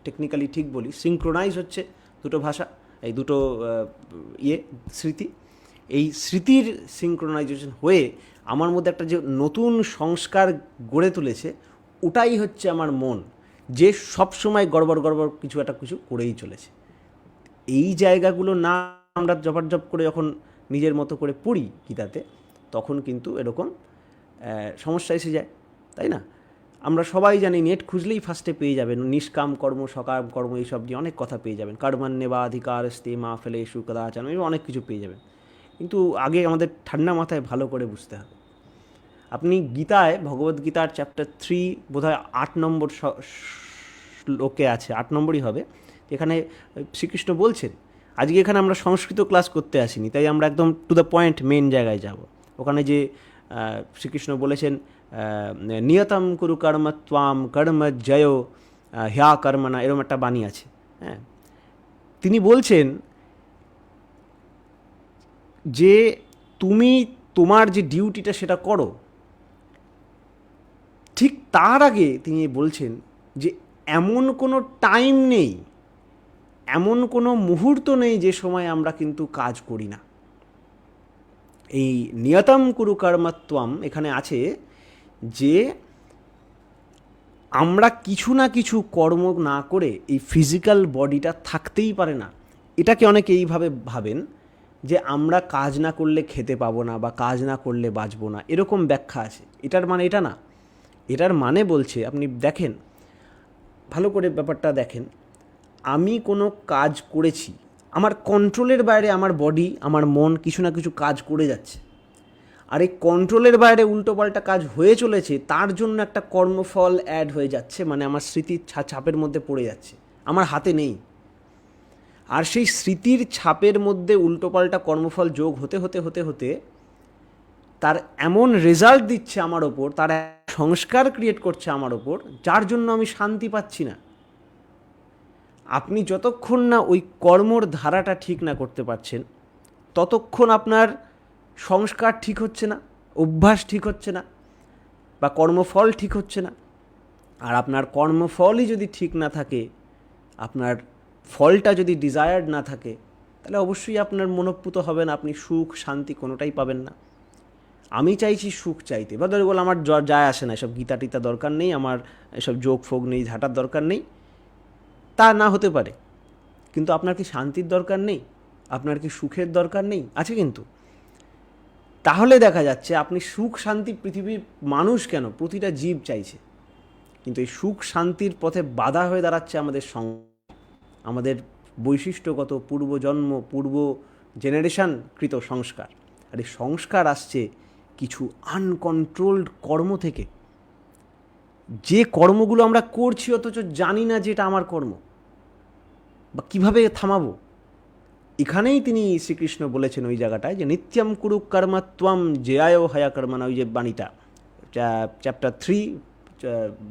টেকনিক্যালি ঠিক বলি, সিঙ্ক্রোনাইজ হচ্ছে দুটো ভাষা, এই দুটো স্মৃতি। এই স্মৃতির সিঙ্ক্রোনাইজেশন হয়ে আমার মধ্যে একটা যে নতুন সংস্কার গড়ে তুলেছে, ওটাই হচ্ছে আমার মন, যে সব সময় গড়বড় গড়বড় কিছু একটা কিছু করেই চলেছে। এই জায়গাগুলো না আমরা জবরজব করে যখন নিজের মতো করে পড়ি গীতাতে, তখন কিন্তু এরকম সমস্যা এসে যায়। তাই না? আমরা সবাই জানি, নেট খুঁজলেই ফার্স্টে পেয়ে যাবেন নিষ্কাম কর্ম, সকাম কর্ম, এইসব নিয়ে অনেক কথা পেয়ে যাবেন। কর্মণ্যেবাধিকারস্তে মা ফলেষু কদাচন, এই অনেক কিছু পেয়ে যাবেন। কিন্তু আগে আমাদের ঠান্ডা মাথায় ভালো করে বুঝতে হবে। আপনি গীতায়, ভগবদ্গীতার চ্যাপ্টার 3 বোধহয় 8 নম্বর শ্লোকে আছে, 8 নম্বরই হবে, এখানে শ্রীকৃষ্ণ বলছেন, আজকে এখানে আমরা সংস্কৃত ক্লাস করতে আসিনি, তাই আমরা একদম টু দ্য পয়েন্ট, মেন জায়গায় যাব। ওখানে যে শ্রীকৃষ্ণ বলেছেন, নিয়তম কুরু কর্ম ত্বাম কর্ম জয় হ্যা কর্মণা, এরকম একটা বাণী আছে। হ্যাঁ, তিনি বলছেন যে তুমি তোমার যে ডিউটিটা সেটা করো। ঠিক তার আগে তিনি বলছেন যে এমন কোনো টাইম নেই, এমন কোনো মুহূর্ত নেই যে সময় আমরা কিন্তু কাজ করি না। এই নিয়তম কুরু কর্মত্বম এখানে আছে যে আমরা কিছু না কিছু কর্ম না করে এই ফিজিক্যাল বডিটা থাকতেই পারে না। এটাকে অনেকে এইভাবে ভাবেন যে আমরা কাজ না করলে খেতে পাবো না, বা কাজ না করলে বাঁচবো না, এরকম ব্যাখ্যা আছে। এটার মানে এটা না। এটার মানে বলছে, আপনি দেখেন, ভালো করে ব্যাপারটা দেখেন, আমি কোনো কাজ করেছি, আমার কন্ট্রোলের বাইরে আমার বডি, আমার মন কিছু না কিছু কাজ করে যাচ্ছে, আর এই কন্ট্রোলের বাইরে উল্টোপাল্টা কাজ হয়ে চলেছে, তার জন্য একটা কর্মফল অ্যাড হয়ে যাচ্ছে, মানে আমার স্মৃতির ছাপের মধ্যে পড়ে যাচ্ছে, আমার হাতে নেই। আর সেই স্মৃতির ছাপের মধ্যে উল্টোপাল্টা কর্মফল যোগ হতে হতে হতে হতে তার এমন রেজাল্ট দিচ্ছে আমার ওপর, তার সংস্কার ক্রিয়েট করছে আমার ওপর, যার জন্য আমি শান্তি পাচ্ছি না। আপনি যতক্ষণ না ওই কর্মর ধারাটা ঠিক না করতে পারছেন, ততক্ষণ আপনার সংস্কার ঠিক হচ্ছে না, অভ্যাস ঠিক হচ্ছে না, বা কর্মফল ঠিক হচ্ছে না। আর আপনার কর্মফলই যদি ঠিক না থাকে, আপনার ফলটা যদি ডিজায়ার্ড না থাকে, তাহলে অবশ্যই আপনার মনোপ্পুত হবে না, আপনি সুখ শান্তি কোনোটাই পাবেন না। আমি চাইছি সুখ চাইতে, বা ধরে বল আমার যায় আসে না, এসব গীতা টিতা দরকার নেই, আমার এসব যোগ ফোগ নেই, ঝাঁটার দরকার নেই, তা না হতে পারে। কিন্তু আপনার কি শান্তির দরকার নেই? আপনার কি সুখের দরকার নেই? আছে কিন্তু। তাহলে দেখা যাচ্ছে আপনি সুখ শান্তি, পৃথিবীর মানুষ কেন, প্রতিটা জীব চাইছে, কিন্তু এই সুখ শান্তির পথে বাধা হয়ে দাঁড়াচ্ছে আমাদের বৈশিষ্ট্যগত পূর্বজন্ম, পূর্ব জেনারেশন কৃত সংস্কার। আর এই সংস্কার আসছে কিছু আনকন্ট্রোলড কর্ম থেকে, যে কর্মগুলো আমরা করছি অথচ জানি না যে এটা আমার কর্ম, বা কীভাবে থামাবো। এখানেই তিনি শ্রীকৃষ্ণ বলেছেন ওই জায়গাটায় যে নিত্যম কুরু কর্মত্বম জয়ায় হয়া কর্মনা, ওই যে বাণীটা, চ্যাপ্টার 3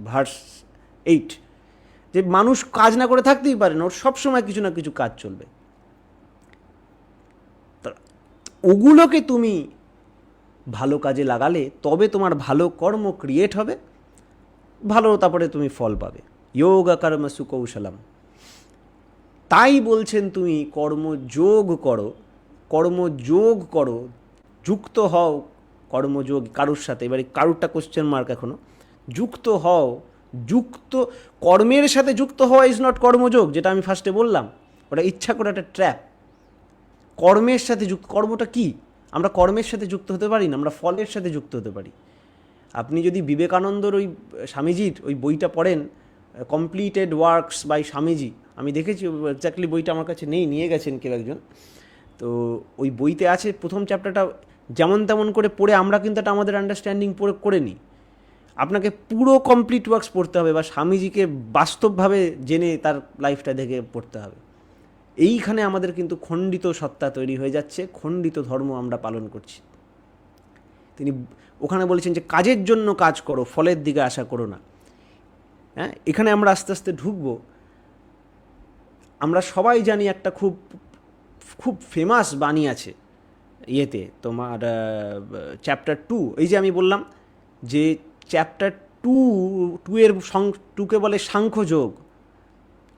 ভার্স 8, যে মানুষ কাজ না করে থাকতেই পারে না, ওর সবসময় কিছু না কিছু কাজ চলবে। ওগুলোকে তুমি ভালো কাজে লাগালে তবে তোমার ভালো কর্ম ক্রিয়েট হবে, ভালো তারপরে তুমি ফল পাবে। যোগা কর্ম সুকৌশলম। তাই বলছেন তুমি কর্মযোগ করো, কর্মযোগ করো, যুক্ত হও কর্মযোগ কারুর সাথে। এবারে কারুরটা কোশ্চেন মার্ক এখনো। যুক্ত হও, যুক্ত কর্মের সাথে যুক্ত হওয়া ইজ নট কর্মযোগ, যেটা আমি ফার্স্টে বললাম, ওটা ইচ্ছা করে একটা ট্র্যাপ। কর্মের সাথে যুক্ত, কর্মটা কি? আমরা কর্মের সাথে যুক্ত হতে পারি না, আমরা ফলের সাথে যুক্ত হতে পারি। আপনি যদি বিবেকানন্দর ওই স্বামীজির ওই বইটা পড়েন, কমপ্লিটেড ওয়ার্কস বাই স্বামীজি, আমি দেখেছি, এক্স্যাক্টলি বইটা আমার কাছে নেই, নিয়ে গেছেন কেউ একজন, তো ওই বইতে আছে প্রথম চ্যাপ্টারটা যেমন তেমন করে পড়ে আমরা কিন্তু এটা আমাদের আন্ডারস্ট্যান্ডিং করে নিই। আপনাকে পুরো কমপ্লিট ওয়ার্কস পড়তে হবে, বা স্বামীজিকে বাস্তবভাবে জেনে তার লাইফটা দেখে পড়তে হবে। এইখানে আমাদের কিন্তু খণ্ডিত সত্তা তৈরি হয়ে যাচ্ছে, খণ্ডিত ধর্ম আমরা পালন করছি। তিনি ওখানে বলেছেন যে কাজের জন্য কাজ করো, ফলের দিকে আশা করো না। হ্যাঁ, এখানে আমরা আস্তে আস্তে ঢুকবো। আমরা সবাই জানি একটা খুব খুব ফেমাস বাণী আছে ইয়েতে, তোমার চ্যাপ্টার 2, এই যে আমি বললাম যে চ্যাপ্টার 2 এর 2কে বলে সাংখ্যযোগ,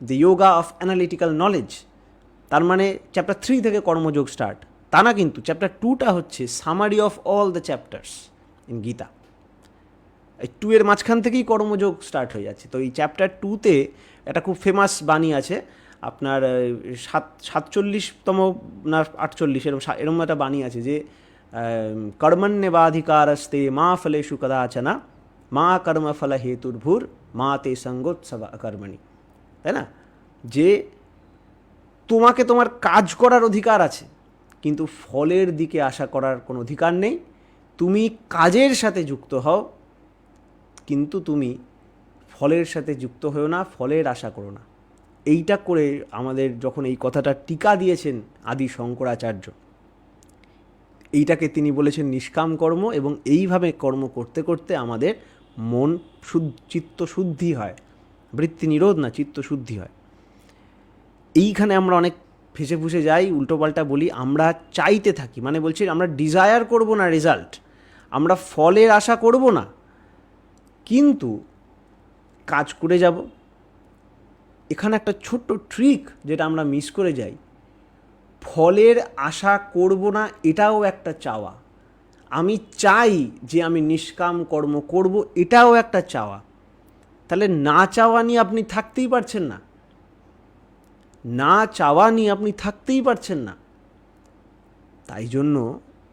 the yoga of analytical knowledge. তার মানে চ্যাপ্টার 3 থেকে কর্মযোগ স্টার্ট, তা না কিন্তু। চ্যাপ্টার 2টা হচ্ছে summary of all the chapters in Gita. এই 2 এর মাঝখান থেকেই কর্মযোগ স্টার্ট হয়ে যাচ্ছে। তো এই চ্যাপ্টার 2তে একটা খুব ফেমাস বাণী আছে, আপনার 47তম না 48 এরকম একটা বাণী আছে যে কর্মণ্যেবাধিকারস্তে মা ফলেষু কদাচন মা কর্মফল হেতুর্ভুর মা তে সঙ্গোৎসব কর্মণি, তাই না? যে তোমাকে তোমার কাজ করার অধিকার আছে, কিন্তু ফলের দিকে আশা করার কোনো অধিকার নেই। তুমি কাজের সাথে যুক্ত হও, কিন্তু তুমি ফলের সাথে যুক্ত হও না, ফলের আশা করো না। এইটা করে আমাদের যখন এই কথাটা টিকা দিয়েছেন আদি শঙ্করাচার্য, এইটাকে তিনি বলেছেন নিষ্কাম কর্ম, এবং এইভাবে কর্ম করতে করতে আমাদের মন চিত্ত শুদ্ধি হয়, বৃত্তি নিরোধ না, চিত্ত শুদ্ধি হয়। এইখানে আমরা অনেক ফেসে ফুসে যাই, উল্টোপাল্টা বলি, আমরা চাইতে থাকি, মানে বলছি আমরা ডিজায়ার করব না রেজাল্ট, আমরা ফলের আশা করব না, কিন্তু কাজ করে যাব। এখানে একটা ছোট্ট ট্রিক যেটা আমরা মিস করে যাই, ফলের আশা করব না এটাও একটা চাওয়া, আমি চাই যে আমি নিষ্কাম কর্ম করব এটাও একটা চাওয়া। তাহলে না চাওয়া নিয়ে আপনি থাকতেই পারছেন না, না চাওয়া নিয়ে আপনি থাকতেই পারছেন না। তাই জন্য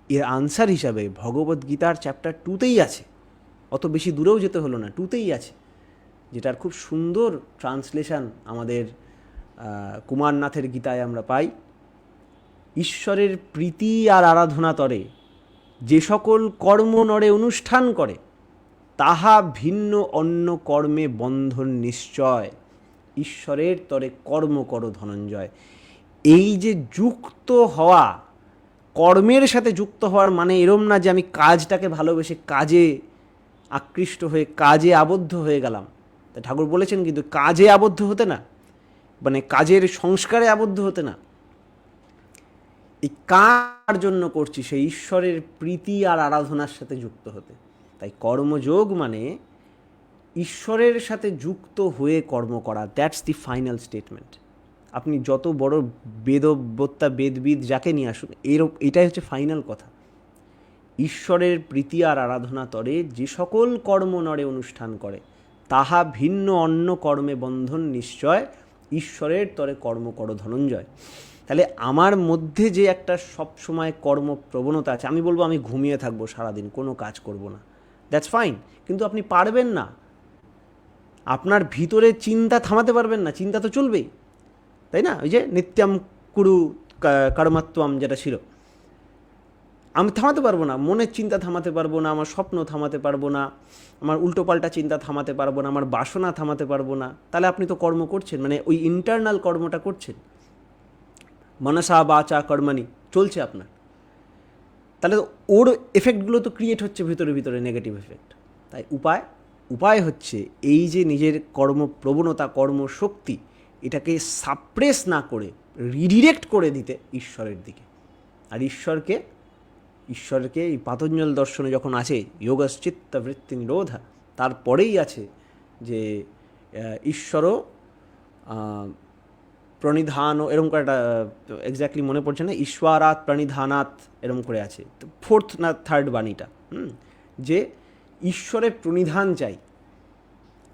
এর আনসার হিসাবে ভগবদ্গীতার চ্যাপ্টার 2তেই আছে, অত বেশি দূরেও যেতে হলো না, 2তেই আছে, যেটার খুব সুন্দর ট্রান্সলেশন আমাদের কুমারনাথের গীতায় আমরা পাই। ঈশ্বরের প্রীতি আর আরাধনা তরে যে সকল কর্ম নরে অনুষ্ঠান করে, তাহা ভিন্ন অন্য কর্মে বন্ধন নিশ্চয়। ঈশ্বরের তরে কর্ম করো ধনঞ্জয়। এই যে যুক্ত হওয়া, কর্মের সাথে যুক্ত হওয়ার মানে এরম না যে আমি কাজটাকে ভালোবেসে কাজে আকৃষ্ট হয়ে কাজে আবদ্ধ হয়ে গেলাম। তা ঠাকুর বলেছেন কিন্তু কাজে আবদ্ধ হতে না, মানে কাজের সংস্কারে আবদ্ধ হতে না। এই কার জন্য করছি, সেই ঈশ্বরের প্রীতি আর আরাধনার সাথে যুক্ত হতে। তাই কর্মযোগ মানে ঈশ্বরের সাথে যুক্ত হয়ে কর্ম করা, দ্যাটস দি ফাইনাল স্টেটমেন্ট। আপনি যত বড় বেদবত্তা বেদবিদ যাকে নিয়ে আসুন, এটাই হচ্ছে ফাইনাল কথা। ঈশ্বরের প্রীতি আর আরাধনা তরে যে সকল কর্ম নরে অনুষ্ঠান করে, তাহা ভিন্ন অন্য কর্মে বন্ধন নিশ্চয়। ঈশ্বরের তরে কর্ম করো ধনঞ্জয়। তাহলে আমার মধ্যে যে একটা সবসময় কর্মপ্রবণতা আছে, আমি বলবো আমি ঘুমিয়ে থাকবো সারাদিন, কোনো কাজ করব না, দ্যাটস ফাইন, কিন্তু আপনি পারবেন না, আপনার ভিতরে চিন্তা থামাতে পারবেন না, চিন্তা তো চলবেই, তাই না? ওই যে নিত্যম কুরু কর্মাত্মম যেটা ছিল, আমি থামাতে পারবো না, মনের চিন্তা থামাতে পারবো না, আমার স্বপ্ন থামাতে পারবো না, আমার উল্টোপাল্টা চিন্তা থামাতে পারবো না, আমার বাসনা থামাতে পারবো না। তাহলে আপনি তো কর্ম করছেন, মানে ওই ইন্টারনাল কর্মটা করছেন, মনসা বাচা কর্মানি চলছে আপনার। তাহলে ওর এফেক্টগুলো তো ক্রিয়েট হচ্ছে ভিতরে ভিতরে, নেগেটিভ এফেক্ট। তাই উপায় হচ্ছে এই যে নিজের কর্মপ্রবণতা, কর্মশক্তি, এটাকে সাপ্রেস না করে রিডিরেক্ট করে দিতে ঈশ্বরের দিকে। আর ঈশ্বরকে এই পাতঞ্জল দর্শনে যখন আছে যোগশ্চিত্ত বৃত্তি নিরোধা, তারপরেই আছে যে ঈশ্বরও প্রণিধান, এরকম করে একটা এক্স্যাক্টলি মনে পড়ছে না, ঈশ্বরাত প্রণিধানাত এরকম করে আছে, তো ফোর্থ না থার্ড বাণীটা, যে ঈশ্বরের প্রণিধান চাই।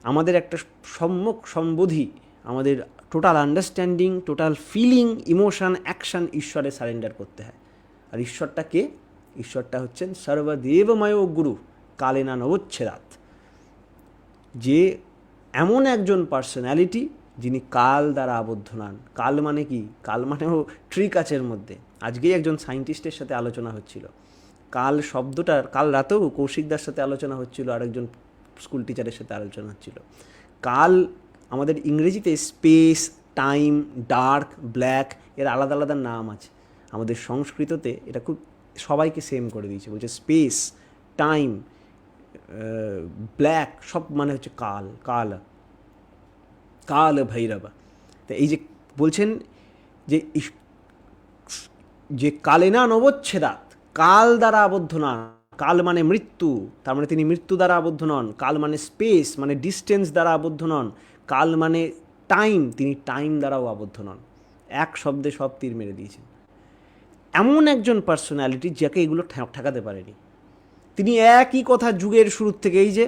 আমাদের একটা সম্যক সম্বোধি, আমাদের total understanding, total feeling, emotion, action ঈশ্বরে সারেন্ডার করতে হয়। আর ঈশ্বরটা কে? ঈশ্বরটা হচ্ছেন সর্বদেবময় গুরু, কালেনা নবচ্ছেদাত, যে এমন একজন পার্সোনালিটি যিনি কাল দ্বারা আবদ্ধ নন। কাল মানে কি? কাল মানেও ট্রিক আছে এর মধ্যে। আজকেই একজন সায়েন্টিস্টের সাথে আলোচনা হচ্ছিল, কাল শব্দটার, কাল রাতেও কৌশিকদার সাথে আলোচনা হচ্ছিল, আরেকজন স্কুল টিচারের সাথে আলোচনা হচ্ছিল। কাল আমাদের ইংরেজিতে স্পেস, টাইম, ডার্ক, ব্ল্যাক, এর আলাদা আলাদা নাম আছে। আমাদের সংস্কৃততে এটা খুব সবাইকে সেম করে দিয়েছে, বলছে স্পেস, টাইম, ব্ল্যাক, সব মানে হচ্ছে কাল, কাল কাল ভৈরবা। তো এই যে বলছেন যে কালেনা নবচ্ছেদাত, কাল দ্বারা আবদ্ধ নন। কাল মানে মৃত্যু, তার মানে তিনি মৃত্যু দ্বারা আবদ্ধ নন। কাল মানে স্পেস, মানে ডিস্টেন্স দ্বারা আবদ্ধ নন। কাল মানে টাইম, তিনি টাইম দ্বারাও আবদ্ধ নন। এক শব্দে সব তীর মেরে দিয়েছেন। এমন একজন পার্সোনালিটি যাকে এগুলো ঠেকাতে পারেনি। তিনি একই কথা যুগের শুরুর থেকে, এই যে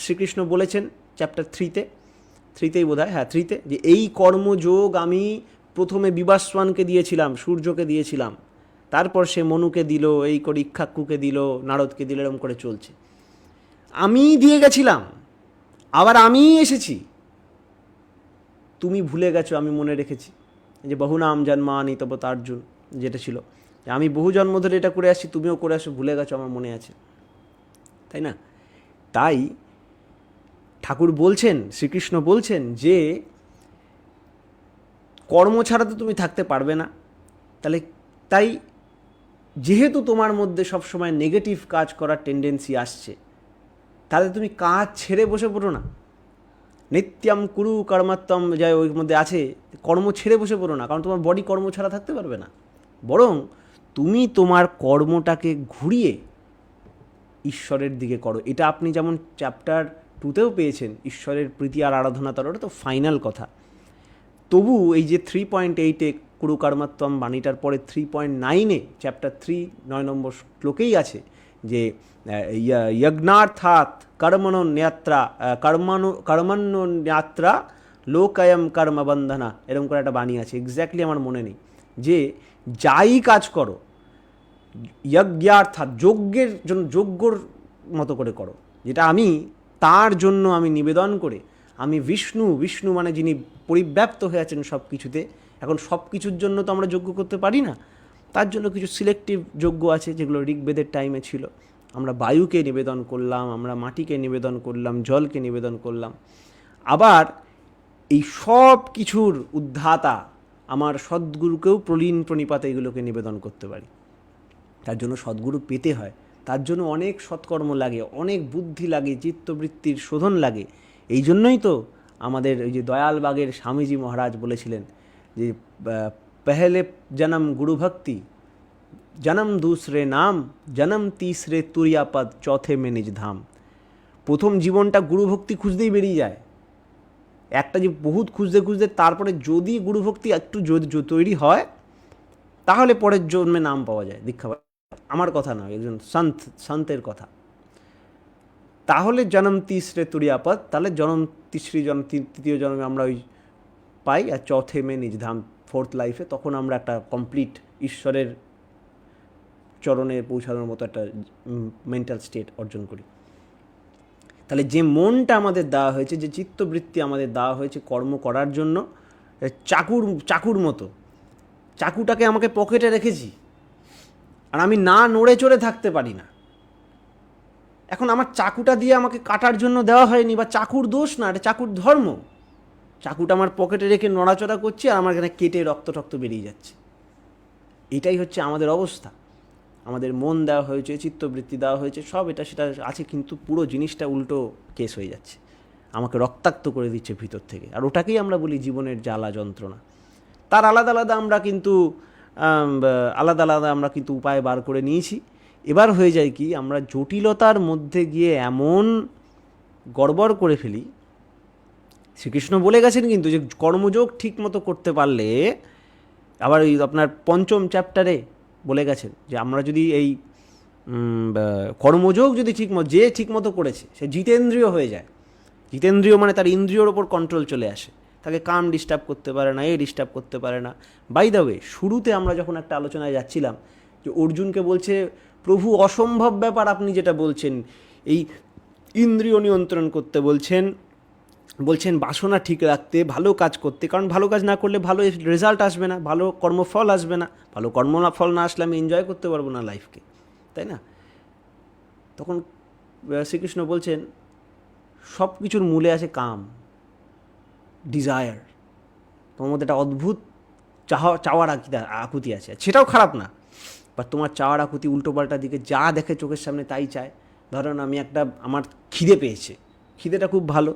শ্রীকৃষ্ণ বলেছেন চ্যাপ্টার 3তেই বোধ হয়, হ্যাঁ 3তে, যে এই কর্মযোগ আমি প্রথমে বিবাসবানকে দিয়েছিলাম, সূর্যকে দিয়েছিলাম, তারপর সে মনুকে দিল, এই করে ইক্ষাকুকে দিল, নারদকে দিল, এরকম করে চলছে। আমি দিয়ে গেছিলাম, আবার আমিই এসেছি, তুমি ভুলে গেছো আমি মনে রেখেছি। এই যে বহুনাম জন্মানি তব তার্জুন যেটা ছিল, যে আমি বহু জন্ম ধরে এটা করে আসছি, তুমিও করে আসো, ভুলে গেছো আমার মনে আছে, তাই না? তাই ঠাকুর বলছেন, শ্রীকৃষ্ণ বলছেন যে কর্ম ছাড়া তো তুমি থাকতে পারবে না। তাহলে তাই যেহেতু তোমার মধ্যে সবসময় নেগেটিভ কাজ করার টেন্ডেন্সি আসছে, তাহলে তুমি কাজ ছেড়ে বসে পড়ো না। নিত্যম কুরু কর্মাত্তম যাই ওই মধ্যে আছে, কর্ম ছেড়ে বসে পড়ো না, কারণ তোমার বডি কর্ম ছাড়া থাকতে পারবে না। বরং তুমি তোমার কর্মটাকে ঘুরিয়ে ঈশ্বরের দিকে করো। এটা আপনি যেমন চ্যাপ্টার 2তেও পেয়েছেন, ঈশ্বরের প্রীতি আর আরাধনা তার, ওটা তো ফাইনাল কথা। তবু এই যে 3.8-এ কুরু কর্মাত্তম বাণীটার পরে 3.9-এ চ্যাপ্টার 3 9 নম্বর শ্লোকেই আছে যে যজ্ঞার্থাৎ কর্মণ্যত্রা কর্মণ্যত্রা লোকয়ম কর্মবন্ধনা, এরকম করে একটা বাণী আছে, এক্স্যাক্টলি আমার মনে নেই, যে যাই কাজ করো যজ্ঞার্থাৎ যজ্ঞের জন্য, যজ্ঞর মতো করে করো, যেটা আমি তার জন্য আমি নিবেদন করে, আমি বিষ্ণু, বিষ্ণু মানে যিনি পরিব্যাপ্ত হয়ে আছেন সব কিছুতে। এখন সব কিছুর জন্য তো আমরা যজ্ঞ করতে পারি না, তার জন্য কিছু সিলেক্টিভ যজ্ঞ আছে যেগুলো ঋগ্বেদের টাইমে ছিল। আমরা বায়ুকে নিবেদন করলাম, আমরা মাটিকে নিবেদন করলাম, জলকে নিবেদন করলাম। আবার এই সব কিছুর উদ্ধাতা আমার সদ্গুরুকেও প্রলীন প্রণিপাতে এগুলোকে নিবেদন করতে পারি। তার জন্য সদ্গুরু পেতে হয়, তার জন্য অনেক সৎকর্ম লাগে, অনেক বুদ্ধি লাগে, চিত্তবৃত্তির শোধন লাগে। এই জন্যই তো আমাদের ওই যে দয়ালবাগের স্বামীজি মহারাজ বলেছিলেন যে পহলে জনম গুরুভক্তি, জনম दूसरे নাম, জনম तीसरे তুরিয়াপদ, চৌথে মে নিজ ধাম। প্রথম জীবনটা গুরুভক্তি খুঁজতেই বেরিয়ে যায়, একটা যে বহুত খুঁজতে খুঁজতে তারপরে যদি গুরুভক্তি একটু যদি তৈরি হয়, তাহলে পরের জন্মে নাম পাওয়া যায়, দীক্ষা। আমার কথা নয়, একজন সন্তের কথা। তাহলে জনম তিসরে তুরিয়াপদ, তাহলে জনম তিসরি জন্ম, তৃতীয় জন্মে আমরা ওই পাই, আর চৌথে মে নিজ ধাম, ফোর্থ লাইফে তখন আমরা একটা কমপ্লিট ঈশ্বরের চরণে পৌঁছানোর মতো একটা মেন্টাল স্টেট অর্জন করি। তাহলে যে মনটা আমাদের দেওয়া হয়েছে, যে চিত্তবৃত্তি আমাদের দেওয়া হয়েছে কর্ম করার জন্য, চাকুর মতো, চাকুটাকে আমাকে পকেটে রেখেছি, আর আমি না নড়ে চড়ে থাকতে পারি না। এখন আমার চাকুটা দিয়ে আমাকে কাটার জন্য দেওয়া হয়নি, বা চাকুর দোষ না, এটা চাকুর ধর্ম। চাকুটা আমার পকেটে রেখে নড়াচড়া করছি, আর আমার এখানে কেটে রক্ত টক্ত বেরিয়ে যাচ্ছে। এটাই হচ্ছে আমাদের অবস্থা। আমাদের মন দেওয়া হয়েছে, চিত্তবৃত্তি দেওয়া হয়েছে, সব এটা সেটা আছে, কিন্তু পুরো জিনিসটা উল্টো কেস হয়ে যাচ্ছে, আমাকে রক্তাক্ত করে দিচ্ছে ভিতর থেকে। আর ওটাকেই আমরা বলি জীবনের জ্বালা যন্ত্রণা। তার আলাদা আলাদা আমরা কিন্তু উপায় বার করে নিয়েছি। এবার হয়ে যায় কি, আমরা জটিলতার মধ্যে গিয়ে এমন গড়বড় করে ফেলি। শ্রীকৃষ্ণ বলে গেছেন কিন্তু যে কর্মযোগ ঠিক মতো করতে পারলে, আবার ওই আপনার 5ম চ্যাপ্টারে বলে গেছেন যে আমরা যদি এই কর্মযোগ যদি যে ঠিকমতো করেছে সে জিতেন্দ্রিয় হয়ে যায়। জিতেন্দ্রিয় মানে তার ইন্দ্রিয়র ওপর কন্ট্রোল চলে আসে, তাকে কাম ডিস্টার্ব করতে পারে না, ডিস্টার্ব করতে পারে না। বাই দ্য ওয়ে, শুরুতে আমরা যখন একটা আলোচনায় যাচ্ছিলাম, যে অর্জুনকে বলছে প্রভু অসম্ভব ব্যাপার আপনি যেটা বলছেন, এই ইন্দ্রিয় নিয়ন্ত্রণ করতে বলছেন বাসনা ঠিক রাখতে, ভালো কাজ করতে, কারণ ভালো কাজ না করলে ভালো রেজাল্ট আসবে না, ভালো কর্মফল আসবে না, ভালো কর্মফল না আসলে আমি এনজয় করতে পারবো না লাইফকে, তাই না? তখন শ্রীকৃষ্ণ বলছেন সব কিছুর মূলে আছে কাম, ডিজায়ার। তোমার মধ্যে একটা অদ্ভুত চাওয়ার আকুতি আছে, সেটাও খারাপ না, বা তোমার চাওয়ার আকুতি উল্টোপাল্টা দিকে যা দেখে চোখের সামনে তাই চায়। ধরেন আমার খিদে পেয়েছে, খিদেটা খুব ভালো,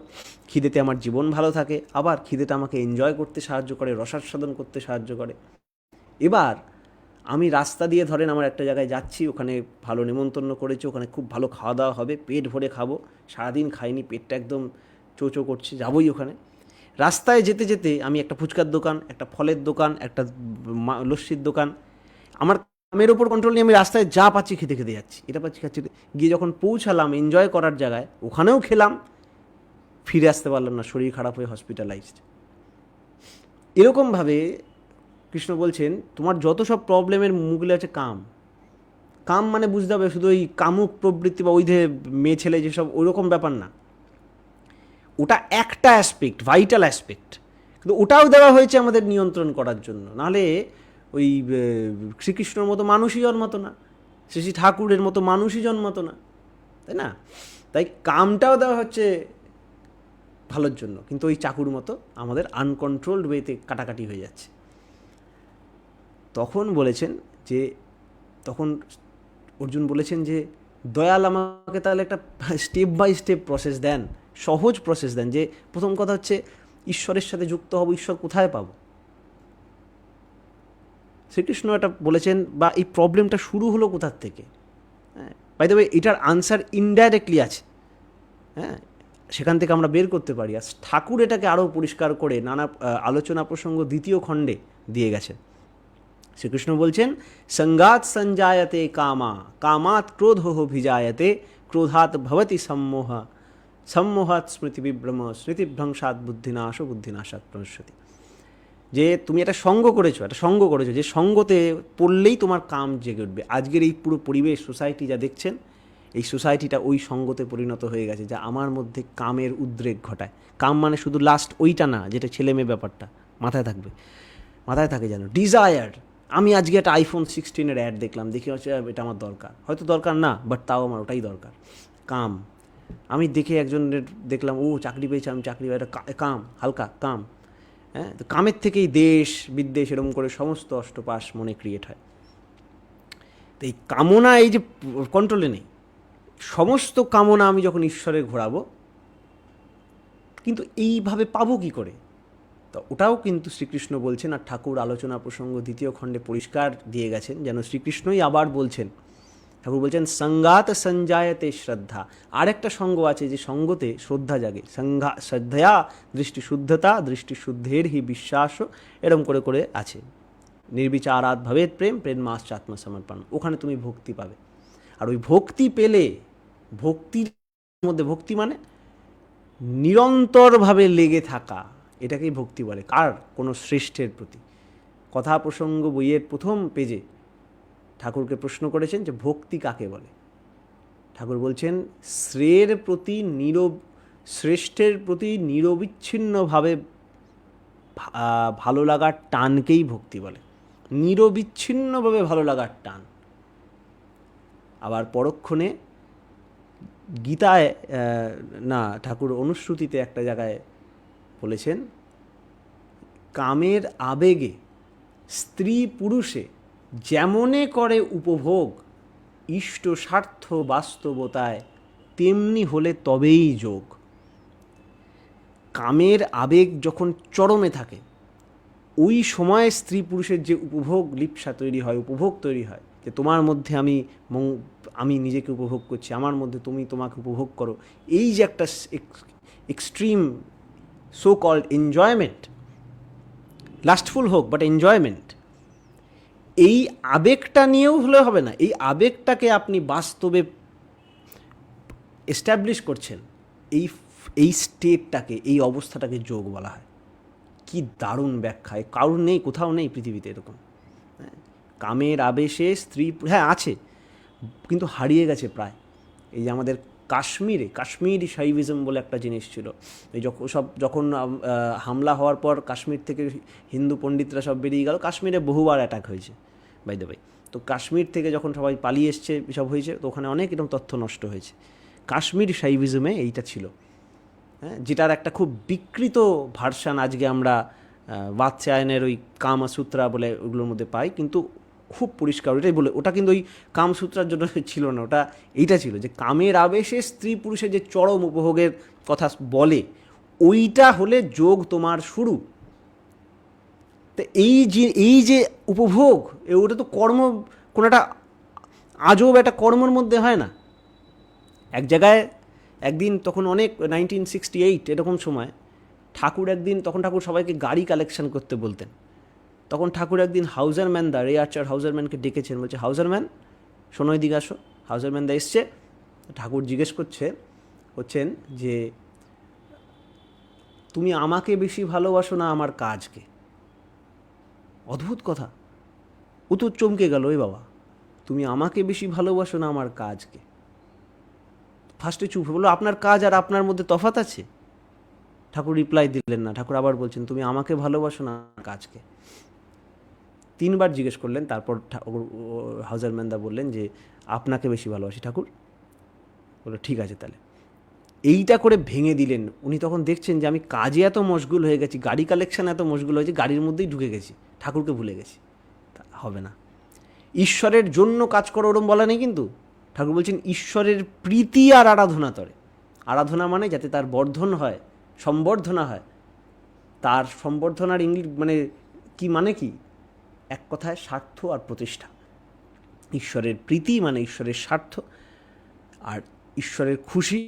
খিদেতে আমার জীবন ভালো থাকে, আবার খিদেটা আমাকে এনজয় করতে সাহায্য করে, রসাস্বাদন করতে সাহায্য করে। এবার আমি রাস্তা দিয়ে ধরেন আমার একটা জায়গায় যাচ্ছি, ওখানে ভালো নেমন্তন্ন করেছে, ওখানে খুব ভালো খাওয়া দাওয়া হবে, পেট ভরে খাবো, সারাদিন খাইনি, পেটটা একদম চোচো করছে, যাবোই ওখানে। রাস্তায় যেতে যেতে আমি একটা ফুচকার দোকান, একটা ফলের দোকান, একটা লস্যির দোকান, আমার কামের ওপর কন্ট্রোল নিয়ে আমি রাস্তায় যা পাচ্ছি খেতে খেতে যাচ্ছি, এটা পাচ্ছি খাচ্ছি, গিয়ে যখন পৌঁছালাম এনজয় করার জায়গায়, ওখানেও খেলাম, ফিরে আসতে পারলাম না, শরীর খারাপ হয়ে হসপিটালাইজড। এরকমভাবে কৃষ্ণ বলছেন তোমার যত সব প্রবলেমের মুখলে আছে কাম, কাম মানে বুঝতে হবে শুধু ওই কামুক প্রবৃত্তি বা ওই যে মেয়ে ছেলে যেসব ওইরকম ব্যাপার না, ওটা একটা অ্যাসপেক্ট, ভাইটাল অ্যাসপেক্ট, কিন্তু ওটাও দেওয়া হয়েছে আমাদের নিয়ন্ত্রণ করার জন্য। নাহলে ওই শ্রীকৃষ্ণর মতো মানুষই জন্মাতো না, শ্রী শ্রী ঠাকুরের মতো মানুষই জন্মাতো না, তাই না? তাই কামটাও দেওয়া হচ্ছে ভালোর জন্য, কিন্তু ওই চাকুর মতো আমাদের আনকন্ট্রোলড ওয়েতে কাটাকাটি হয়ে যাচ্ছে। তখন বলেছেন যে, তখন অর্জুন বলেছেন যে দয়াল আমাকে তাহলে একটা স্টেপ বাই স্টেপ প্রসেস দেন, সহজ প্রসেস দেন। যে প্রথম কথা হচ্ছে ঈশ্বরের সাথে যুক্ত হব, ঈশ্বর কোথায় পাবো? শ্রীকৃষ্ণ এটা বলেছেন, বা এই প্রবলেমটা শুরু হলো কোথার থেকে? হ্যাঁ, বাই দ্য ওয়ে এটার আনসার ইনডাইরেক্টলি আছে, হ্যাঁ, সেখান থেকে আমরা বের করতে পারি। আর ঠাকুর এটাকে আরও পরিষ্কার করে নানা আলোচনা প্রসঙ্গ দ্বিতীয় খণ্ডে দিয়ে গেছেন। শ্রীকৃষ্ণ বলছেন, সঙ্গাত সঞ্জায়তে কামা, কামাত ক্রোধ ভিজায়তে, ক্রোধাৎ ভবতি সম্মোহ, সম্মোহাৎ স্মৃতি বিভ্রম, স্মৃতিভ্রংসাৎ বুদ্ধিনাশ, বুদ্ধিনাশাৎ প্রণশ্যতি। যে তুমি একটা সঙ্গ করেছো, যে সঙ্গতে পড়লেই তোমার কাম জেগে উঠবে। আজকের এই পুরো পরিবেশ, সোসাইটি যা দেখছেন, এই সোসাইটিটা ওই সঙ্গতে পরিণত হয়ে গেছে, যা আমার মধ্যে কামের উদ্রেক ঘটায়। কাম মানে শুধু লাস্ট ওইটা না, যেটা ছেলে মেয়ে ব্যাপারটা মাথায় থাকবে, মাথায় থাকে যেন ডিজায়ার। আমি আজকে একটা আইফোন 16-এর অ্যাড দেখলাম, দেখে হচ্ছে এটা আমার দরকার, হয়তো দরকার না, বাট তাও আমার ওটাই দরকার। কাম। আমি দেখে একজনের দেখলাম, ও চাকরি পেয়েছে, আমি চাকরি পাই, এটা কাম, হালকা কাম। হ্যাঁ, তো কামের থেকেই দেশ বিদ্বেষ এরকম করে সমস্ত অষ্টপাশ মনে ক্রিয়েট হয়। তো এই কামনা, এই যে কন্ট্রোলে নেই, সমস্ত কামনা আমি যখন ঈশ্বরে ঘোরাবো, কিন্তু এইভাবে পাবো কী করে? তো ওটাও কিন্তু শ্রীকৃষ্ণ বলছেন, আর ঠাকুর আলোচনা প্রসঙ্গ দ্বিতীয় খণ্ডে পরিষ্কার দিয়ে গেছেন, যেন শ্রীকৃষ্ণই আবার বলছেন। ঠাকুর বলছেন, সঙ্গাত সঞ্জায়তে শ্রদ্ধা। আরেকটা সঙ্গ আছে, যে সঙ্গতে শ্রদ্ধা জাগে। শ্রদ্ধয়া দৃষ্টি শুদ্ধতা, দৃষ্টি শুদ্ধের হি বিশ্বাস, এরম করে করে আছে। নির্বিচারাৎ ভবেৎ প্রেম, প্রেমাশ্চাত্ম সমর্পণ, ওখানে তুমি ভক্তি পাবে। আর ওই ভক্তি পেলে, ভক্তির মধ্যে, ভক্তি মানে নিরন্তরভাবে লেগে থাকা, এটাকেই ভক্তি বলে। কার? কোনো শ্রেষ্ঠের প্রতি। কথা প্রসঙ্গ বইয়ের প্রথম পেজে ঠাকুরকে প্রশ্ন করেছেন যে ভক্তি কাকে বলে। ঠাকুর বলছেন, শ্রেষ্ঠের প্রতি নিরবিচ্ছিন্নভাবে ভালো লাগার টানকেই ভক্তি বলে। নিরবিচ্ছিন্নভাবে ভালো লাগার টান। আবার পরক্ষণে গীতায় না, ঠাকুর অনুশ্রুতিতে একটা জায়গায় বলেছেন, কামের আবেগে স্ত্রী পুরুষে যেমনে করে উপভোগ, ইষ্ট স্বার্থ বাস্তবতায় তেমনি হলে তবেই যোগ। কামের আবেগ যখন চরমে থাকে, ওই সময় স্ত্রী পুরুষের যে উপভোগ লিপ্সা তৈরি হয়, উপভোগ তৈরি হয়, যে তোমার মধ্যে আমি নিজেকে উপভোগ করছি, আমার মধ্যে তুমি তোমাকে উপভোগ করো, এই যে একটা এক্সট্রিম সো কল্ড এনজয়মেন্ট, লাস্টফুল হোক বাট এনজয়মেন্ট, এই আবেগটা নিয়েও হলে হবে না। এই আবেগটাকে আপনি বাস্তবে এস্টাবলিশ করছেন, এই স্টেটটাকে, এই অবস্থাটাকে যোগ বলা হয়। কি দারুণ ব্যাখ্যায়, কারণ নেই, কোথাও নেই পৃথিবীতে এরকম। কামের আবেশে স্ত্রী, হ্যাঁ আছে, কিন্তু হারিয়ে গেছে প্রায়। এই যে আমাদের কাশ্মীরি শাইভিজম বলে একটা জিনিস ছিল, এই যখন হামলা হওয়ার পর কাশ্মীর থেকে হিন্দু পণ্ডিতরা সব বেরিয়ে গেল, কাশ্মীরে বহুবার অ্যাটাক হয়েছে বাই দ্য ওয়ে। তো কাশ্মীর থেকে যখন সবাই পালিয়ে এসছে, এসব হয়েছে, তো ওখানে অনেক এরকম তথ্য নষ্ট হয়েছে। কাশ্মীর শাইভিজমে এইটা ছিল, হ্যাঁ, যেটার একটা খুব বিকৃত ভার্সান আজকে আমরা বাদশায়নের ওই কামসূত্রা বলে ওগুলোর মধ্যে পাই, কিন্তু খুব পরিষ্কার ওইটাই বলে। ওটা কিন্তু ওই কামসূত্রার জন্য ছিল না, ওটা এইটা ছিল যে কামের আবেশে স্ত্রী পুরুষের যে চরম উপভোগের কথা বলে, ওইটা হলে যোগ তোমার শুরু। তো এই যে উপভোগ, ওটা তো কর্ম, কোনো একটা আজব একটা কর্মের মধ্যে হয় না। এক জায়গায় একদিন, তখন অনেক 1968 এরকম সময়, ঠাকুর একদিন, তখন ঠাকুর সবাইকে গাড়ি কালেকশন করতে বলতেন। তখন ঠাকুর একদিন হাউজারম্যান দা, রে আর্চার হাউজারম্যানকে ডেকেছেন, বলছে, হাউজারম্যান শোনো, এদিকে আসো। হাউজারম্যান দা এসছে, ঠাকুর জিজ্ঞেস হচ্ছেন যে তুমি আমাকে বেশি ভালোবাসো না আমার কাজকে? অদ্ভুত কথা, ও তো চমকে গেল, ওই বাবা, তুমি আমাকে বেশি ভালোবাসো না আমার কাজকে? ফার্স্টে চুপ হয়ে বললো, আপনার কাজ আর আপনার মধ্যে তফাৎ আছে? ঠাকুর রিপ্লাই দিলেন না। ঠাকুর আবার বলছেন, তুমি আমাকে ভালোবাসো না আমার কাজকে? 3বার জিজ্ঞেস করলেন। তারপর হাউজার ম্যানদা বললেন যে আপনাকে বেশি ভালোবাসি ঠাকুর। বললো ঠিক আছে তাহলে। এইটা করে ভেঙে দিলেন। উনি তখন দেখছেন যে আমি কাজে এত মশগুল হয়ে গেছি, গাড়ি কালেকশন এত মশগুল হয়েছে, গাড়ির মধ্যেই ঢুকে গেছি, ঠাকুরকে ভুলে গেছি। হবে না। ঈশ্বরের জন্য কাজ করো ওরম বলা নেই কিন্তু। ঠাকুর বলছেন ঈশ্বরের প্রীতি আর আরাধনা তরে। আরাধনা মানে যাতে তার বর্ধন হয়, সম্বর্ধনা হয়। তার সম্বর্ধনার মানে কি মানে কি? এক কথায় স্বার্থ আর প্রতিষ্ঠা। ঈশ্বরের প্রীতি মানে ঈশ্বরের স্বার্থ আর ঈশ্বরের খুশি,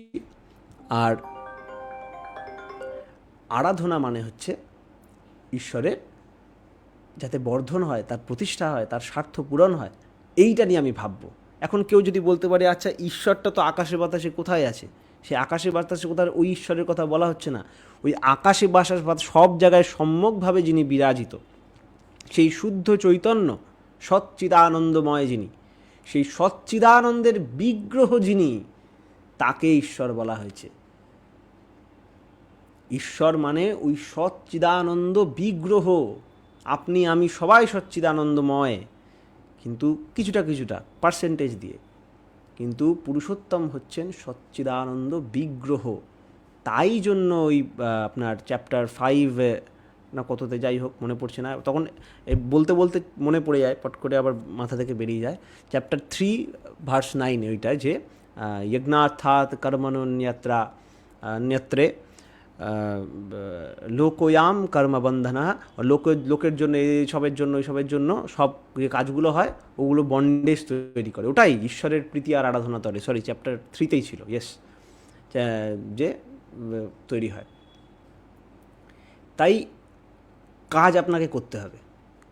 আর আরাধনা মানে হচ্ছে ঈশ্বরের যাতে বর্ধন হয়, তার প্রতিষ্ঠা হয়, তার স্বার্থ পূরণ হয়। এইটা নিয়ে আমি ভাববো। এখন কেউ যদি বলতে পারে আচ্ছা ঈশ্বরটা তো আকাশে বাতাসে কোথায় আছে? সে আকাশে বাতাসে কোথায় ওই ঈশ্বরের কথা বলা হচ্ছে না। ওই আকাশে বাতাস সব জায়গায় সম্যকভাবে যিনি বিরাজিত, সেই শুদ্ধ চৈতন্য সচ্চিদানন্দময় যিনি, সেই সচ্চিদানন্দের বিগ্রহ যিনি, তাকে ঈশ্বর বলা হয়েছে। ঈশ্বর মানে ওই সচ্চিদানন্দ বিগ্রহ। আপনি আমি সবাই সচ্চিদানন্দময়, কিন্তু কিছুটা পার্সেন্টেজ দিয়ে। কিন্তু পুরুষোত্তম হচ্ছেন সচ্চিদানন্দ বিগ্রহ। তাই জন্য ওই আপনার চ্যাপ্টার 5 না কততে, যাই হোক মনে পড়ছে না, তখন বলতে বলতে মনে পড়ে যায়, পট করে আবার মাথা থেকে বেরিয়ে যায়। চ্যাপ্টার 3 ভার্স 9 ওইটা, যে যজ্ঞার্থাৎ কর্মণ্যত্রা ন্যত্রে লোকয়াম কর্মবন্ধনা, লোকের জন্য, এইসবের জন্য, এইসবের জন্য সব যে কাজগুলো হয় ওগুলো বন্ডেজ তৈরি করে। ওটাই ঈশ্বরের প্রীতি আর আরাধনা তরে, সরি চ্যাপ্টার 3তেই ছিল, ইয়েস, যে তৈরি হয়। তাই কাজ আপনাকে করতে হবে,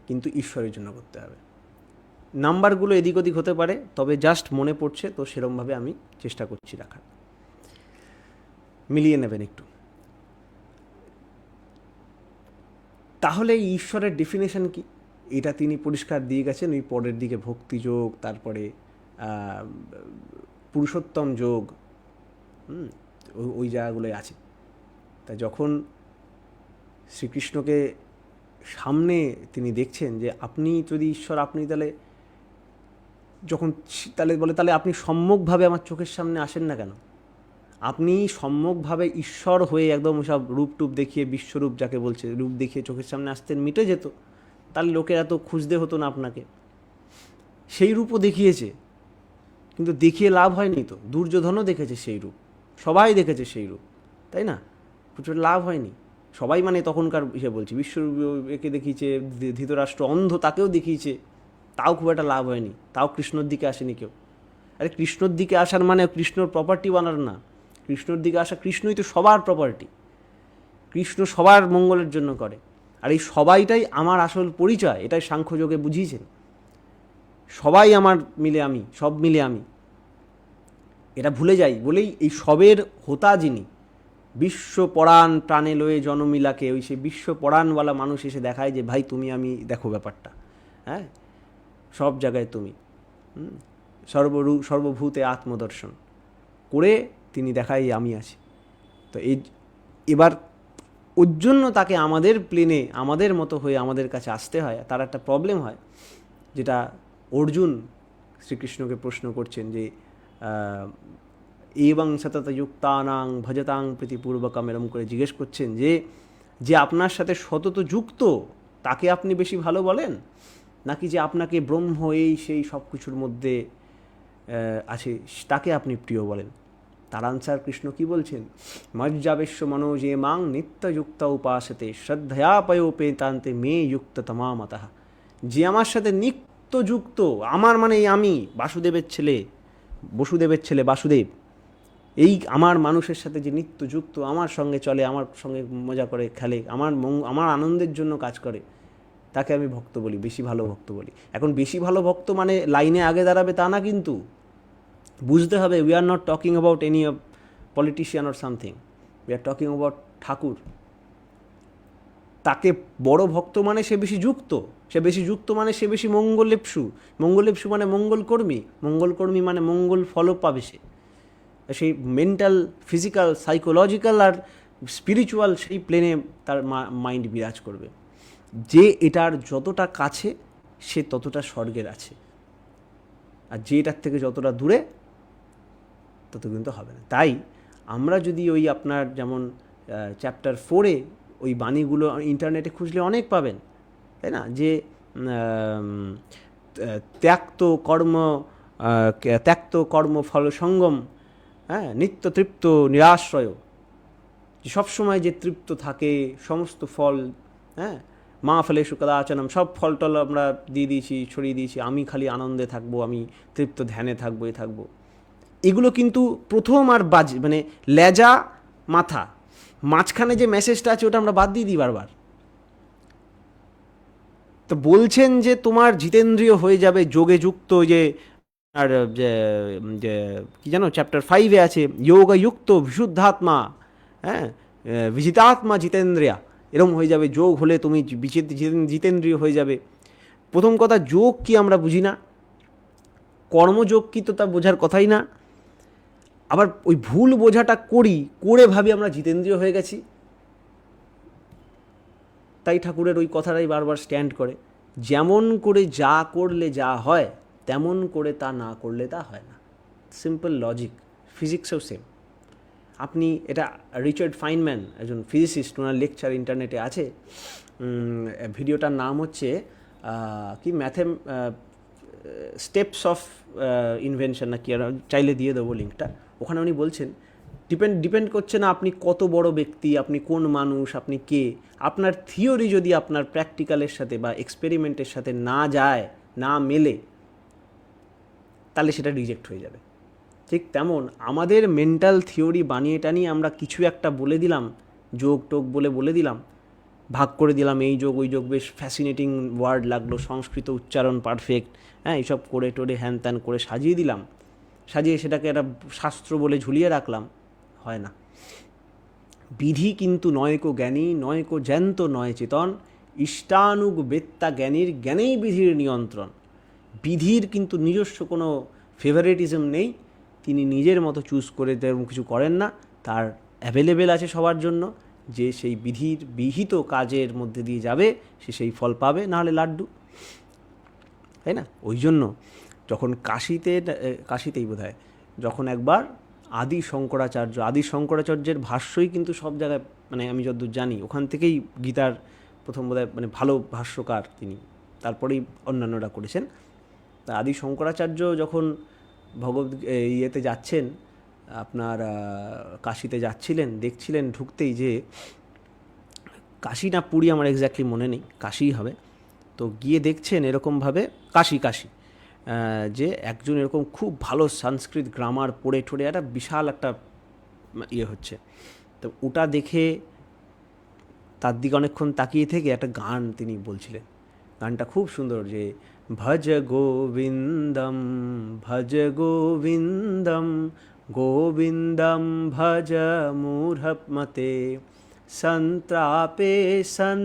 কিন্তু ঈশ্বরের জন্য করতে হবে। নাম্বারগুলো এদিক ওদিক হতে পারে, তবে জাস্ট মনে পড়ছে তো সেরমভাবে আমি চেষ্টা করছি রাখার। মিলিয়ে নেবেন একটু। তাহলে এই ঈশ্বরের ডেফিনেশন কি, এটা তিনি পরিষ্কার দিয়ে গেছেন ওই পরের দিকে। ভক্তিযোগ, তারপরে পুরুষোত্তম যোগ, ওই জায়গাগুলোই আছে। তা যখন শ্রীকৃষ্ণকে সামনে তিনি দেখছেন যে আপনি যদি ঈশ্বর, আপনি তাহলে যখন তাহলে বলে তাহলে আপনি সম্যকভাবে আমার চোখের সামনে আসেন না কেন? আপনি সম্যকভাবে ঈশ্বর হয়ে একদম সব রূপ টুপ দেখিয়ে, বিশ্বরূপ যাকে বলছে, রূপ দেখিয়ে চোখের সামনে আসতেন, মিটে যেত, তাহলে লোকের এত খুঁজতে হতো না আপনাকে। সেই রূপও দেখিয়েছে, কিন্তু দেখিয়ে লাভ হয়নি তো। দুর্যোধনও দেখেছে সেই রূপ, সবাই দেখেছে সেই রূপ, তাই না? প্রচুর লাভ হয়নি। সবাই মানে তখনকার ইসে বলছি, বিশ্বরূপ একে দেখিয়েছে, ধৃতরাষ্ট্র অন্ধ তাকেও দেখিয়েছে, তাও খুব একটা লাভ হয়নি, তাও কৃষ্ণর দিকে আসেনি কেউ। আরে কৃষ্ণর দিকে আসার মানে কৃষ্ণর প্রপার্টি বানার না, কৃষ্ণর দিকে আসা, কৃষ্ণই তো সবার প্রপার্টি, কৃষ্ণ সবার মঙ্গলের জন্য করে। আর এই সবাইটাই আমার আসল পরিচয়, এটাই সাংখ্যযোগে বুঝিয়েছেন। সবাই আমার মিলে আমি, সব মিলে আমি, এটা ভুলে যাই বলেই এই সবের হোতা যিনি, বিশ্ব পরাণ প্রাণে লয়ে জনমিলাকে, ওই সে বিশ্ব পরাণওয়ালা মানুষ এসে দেখায় যে ভাই তুমি আমি, দেখো ব্যাপারটা, হ্যাঁ, সব জায়গায় তুমি, সর্বভূতে আত্মদর্শন করে তিনি দেখায় আমি আছি। তো এবার ওর জন্য তাকে আমাদের প্লেনে আমাদের মতো হয়ে আমাদের কাছে আসতে হয়। তার একটা প্রবলেম হয়, যেটা অর্জুন শ্রীকৃষ্ণকে প্রশ্ন করছেন যে এবং সততযুক্তানাং ভজতাং প্রীতিপূর্বকম, এরম করে জিজ্ঞেস করছেন যে আপনার সাথে সতত যুক্ত তাকে আপনি বেশি ভালো বলেন, নাকি যে আপনাকে ব্রহ্ম এই সেই সব কিছুর মধ্যে আছে তাকে আপনি প্রিয় বলেন? তার আনসার কৃষ্ণ কি বলছেন? মজ্জাবেশ্য মনোজে মাং নিত্যযুক্ত উপাসতে শ্রদ্ধয়া পয়োপেতান্তে মে যুক্ত তমামতঃ। যে আমার সাথে নিত্যযুক্ত, আমার মানে আমি বাসুদেবের ছেলে, বসুদেবের ছেলে বাসুদেব, এই আমার মানুষের সাথে যে নিত্যযুক্ত, আমার সঙ্গে চলে, আমার সঙ্গে মজা করে, খেলে, আমার আনন্দের জন্য কাজ করে, তাকে আমি ভক্ত বলি, বেশি ভালো ভক্ত বলি। এখন বেশি ভালো ভক্ত মানে লাইনে আগে দাঁড়াবে তা না, কিন্তু বুঝতে হবে we are not talking about any politician or something, we are talking about Thakur. তাকে বড় ভক্ত মানে সে বেশি যুক্ত, সে বেশি যুক্ত মানে সে বেশি মঙ্গলেপ্সু, মঙ্গলেপ্সু মানে মঙ্গলকর্মী, মঙ্গলকর্মী মানে মঙ্গল ফলও পাবে সে। সেই মেন্টাল, ফিজিক্যাল, সাইকোলজিক্যাল আর স্পিরিচুয়াল সেই প্লেনে তার মাইন্ড বিরাজ করবে। যে এটার যতটা কাছে সে ততটা স্বর্গের আছে, আর যে এটার থেকে যতটা দূরে তত কিন্তু হবে না। তাই আমরা যদি ওই আপনার যেমন চ্যাপ্টার 4-এ ওই বাণীগুলো ইন্টারনেটে খুঁজলে অনেক পাবেন, তাই না, যে ত্যক্ত কর্ম ত্যক্ত কর্ম ফল সঙ্গম, হ্যাঁ, নিত্য তৃপ্ত নিরাশ্রয়, যে সবসময় যে তৃপ্ত থাকে, সমস্ত ফল, হ্যাঁ, মা ফলেষু কদাচনম, সব ফল টল আমরা দিয়ে দিয়েছি, ছড়িয়ে দিয়েছি, আমি খালি আনন্দে থাকবো, আমি তৃপ্ত ধ্যানে থাকবো, থাকবো। এগুলো কিন্তু প্রথম আর মানে লেজা মাথা, মাঝখানে যে মেসেজটা আছে ওটা আমরা বাদ দিয়ে দিই বারবার। তো বলছেন যে তোমার জিতেন্দ্রীয় হয়ে যাবে যোগে যুক্ত, যে আর যে যে কী জানো চ্যাপ্টার 5-এ আছে, যোগযুক্ত বিশুদ্ধাত্মা, হ্যাঁ, বিজিতাত্মা জিতেন্দ্রিয়া, এরকম হয়ে যাবে। যোগ হলে তুমি জিতেন্দ্রীয় হয়ে যাবে। প্রথম কথা, যোগ কি আমরা বুঝি না, কর্মযোগ কি তো তা বোঝার কথাই না। আবার ওই ভুল বোঝাটা করে ভাবি আমরা জিতেন্দ্রীয় হয়ে গেছি। তাই ঠাকুরের ওই কথাটাই বারবার স্ট্যান্ড করে, যেমন করে যা করলে যা হয়, তেমন করে তা না করলে তা হয় না। সিম্পল লজিক, ফিজিক্সেও সেম। আপনি এটা রিচার্ড ফাইনম্যান, একজন ফিজিসিস্ট, ওনার লেকচার ইন্টারনেটে আছে, ভিডিওটার নাম হচ্ছে কি স্টেপস অফ ইনভেনশন না কি, আর চাইলে দিয়ে দেবো লিঙ্কটা। ওখানে উনি বলছেন ডিপেন্ড করছে না আপনি কত বড় ব্যক্তি, আপনি কোন মানুষ, আপনি কে, আপনার থিওরি যদি আপনার প্র্যাকটিক্যালের সাথে বা এক্সপেরিমেন্টের সাথে না যায়, না মেলে, তাহলে সেটা রিজেক্ট হয়ে যাবে। ঠিক তেমন আমাদের মেন্টাল থিওরি বানিয়ে টানিয়ে আমরা কিছু একটা বলে দিলাম, যোগ টোগ বলে দিলাম, ভাগ করে দিলাম, এই যোগ ওই যোগ, বেশ ফ্যাসিনেটিং ওয়ার্ড লাগলো, সংস্কৃত উচ্চারণ পারফেক্ট, হ্যাঁ, এইসব করে টোরে হ্যান ত্যান করে সাজিয়ে দিলাম, সাজিয়ে সেটাকে একটা শাস্ত্র বলে ঝুলিয়ে রাখলাম। হয় না। বিধি কিন্তু নয়কো জ্ঞানী, নয়কো জ্যান্ত নয় চেতন, ইষ্টানুগ বেত্তা জ্ঞানীর জ্ঞানেই বিধির নিয়ন্ত্রণ। বিধির কিন্তু নিজস্ব কোনো ফেভারিটিজম নেই, তিনি নিজের মতো চুজ করে তেমন কিছু করেন না, তার অ্যাভেলেবেল আছে সবার জন্য, যে সেই বিধির বিহিত কাজের মধ্যে দিয়ে যাবে সে সেই ফল পাবে, নাহলে লাড্ডু, তাই না। ওই জন্য যখন কাশীতেই বোধ হয়, যখন একবার আদি শঙ্করাচার্যের ভাষ্যই কিন্তু সব জায়গায়, মানে আমি যতদূর জানি ওখান থেকেই গীতার প্রথম বোধ হয়, মানে ভালো ভাষ্যকার তিনি, তারপরেই অন্যান্যরা করেছেন। তা আদি শঙ্করাচার্য যখন ইয়েতে যাচ্ছেন, আপনার কাশীতে যাচ্ছিলেন, দেখছিলেন ঢুকতেই যে কাশী না পুরী আমার এক্স্যাক্টলি মনে নেই, কাশীই হবে, তো গিয়ে দেখছেন এরকমভাবে কাশী যে একজন এরকম খুব ভালো সংস্কৃত গ্রামার পড়ে ঠোড়ে একটা বিশাল একটা ইয়ে হচ্ছে। তো ওটা দেখে তার দিকে অনেকক্ষণ তাকিয়ে থেকে একটা গান তিনি বলছিলেন, গানটা খুব সুন্দর, যে ভজ গোবিন্দম ভজ গোবিন্দম গোবিন্দম ভজ মূঢ়মতে সন্ত্রাপে সন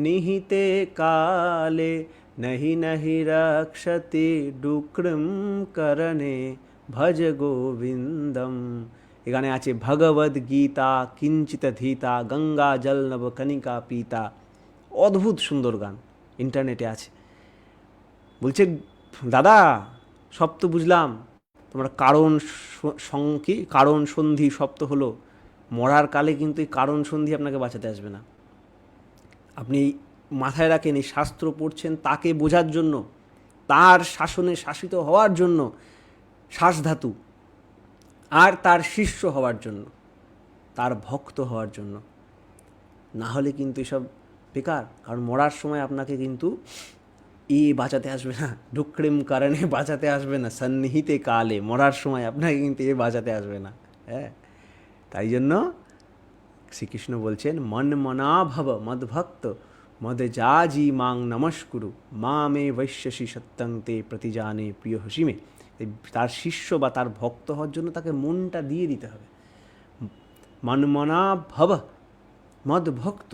নিহিতে কালে নহি নহি রক্ষতি ডুক্রম করণে ভজ গোবিন্দম। এখানে আছে ভগবদ গীতা কিঞ্চিত ধীতা গঙ্গা জল নব কণিকা পিতা। অদ্ভুত সুন্দর গান, ইন্টারনেটে আছে। বলছে দাদা সব তো বুঝলাম, তোমার কারণ সন্ধি সব তো হলো, মরার কালে কিন্তু এই কারণ সন্ধি আপনাকে বাঁচাতে আসবে না। আপনি মাথায় রাখেন, এই শাস্ত্র পড়ছেন তাকে বোঝার জন্য, তার শাসনে শাসিত হওয়ার জন্য, শ্বাসধাতু, আর তার শিষ্য হওয়ার জন্য, তার ভক্ত হওয়ার জন্য। না হলে কিন্তু এসব বেকার, কারণ মরার সময় আপনাকে কিন্তু বাঁচাতে আসবে না, ডুক্রিম কারণে বাঁচাতে আসবে না, সন্নিহিতে কালে, মরার সময় আপনাকে কিন্তু বাঁচাতে আসবে না। হ্যাঁ, তাই জন্য শ্রীকৃষ্ণ বলছেন মন মনা ভব মদ্ভক্ত মদ যাজি মাং নমস্কুরু মা মে বৈশ্যসী সত্যং তে প্রতিজানে প্রিয় হসিমে। তার শিষ্য বা তার ভক্ত হওয়ার জন্য তাকে মনটা দিয়ে দিতে হবে। মনমনা ভব মদ ভক্ত,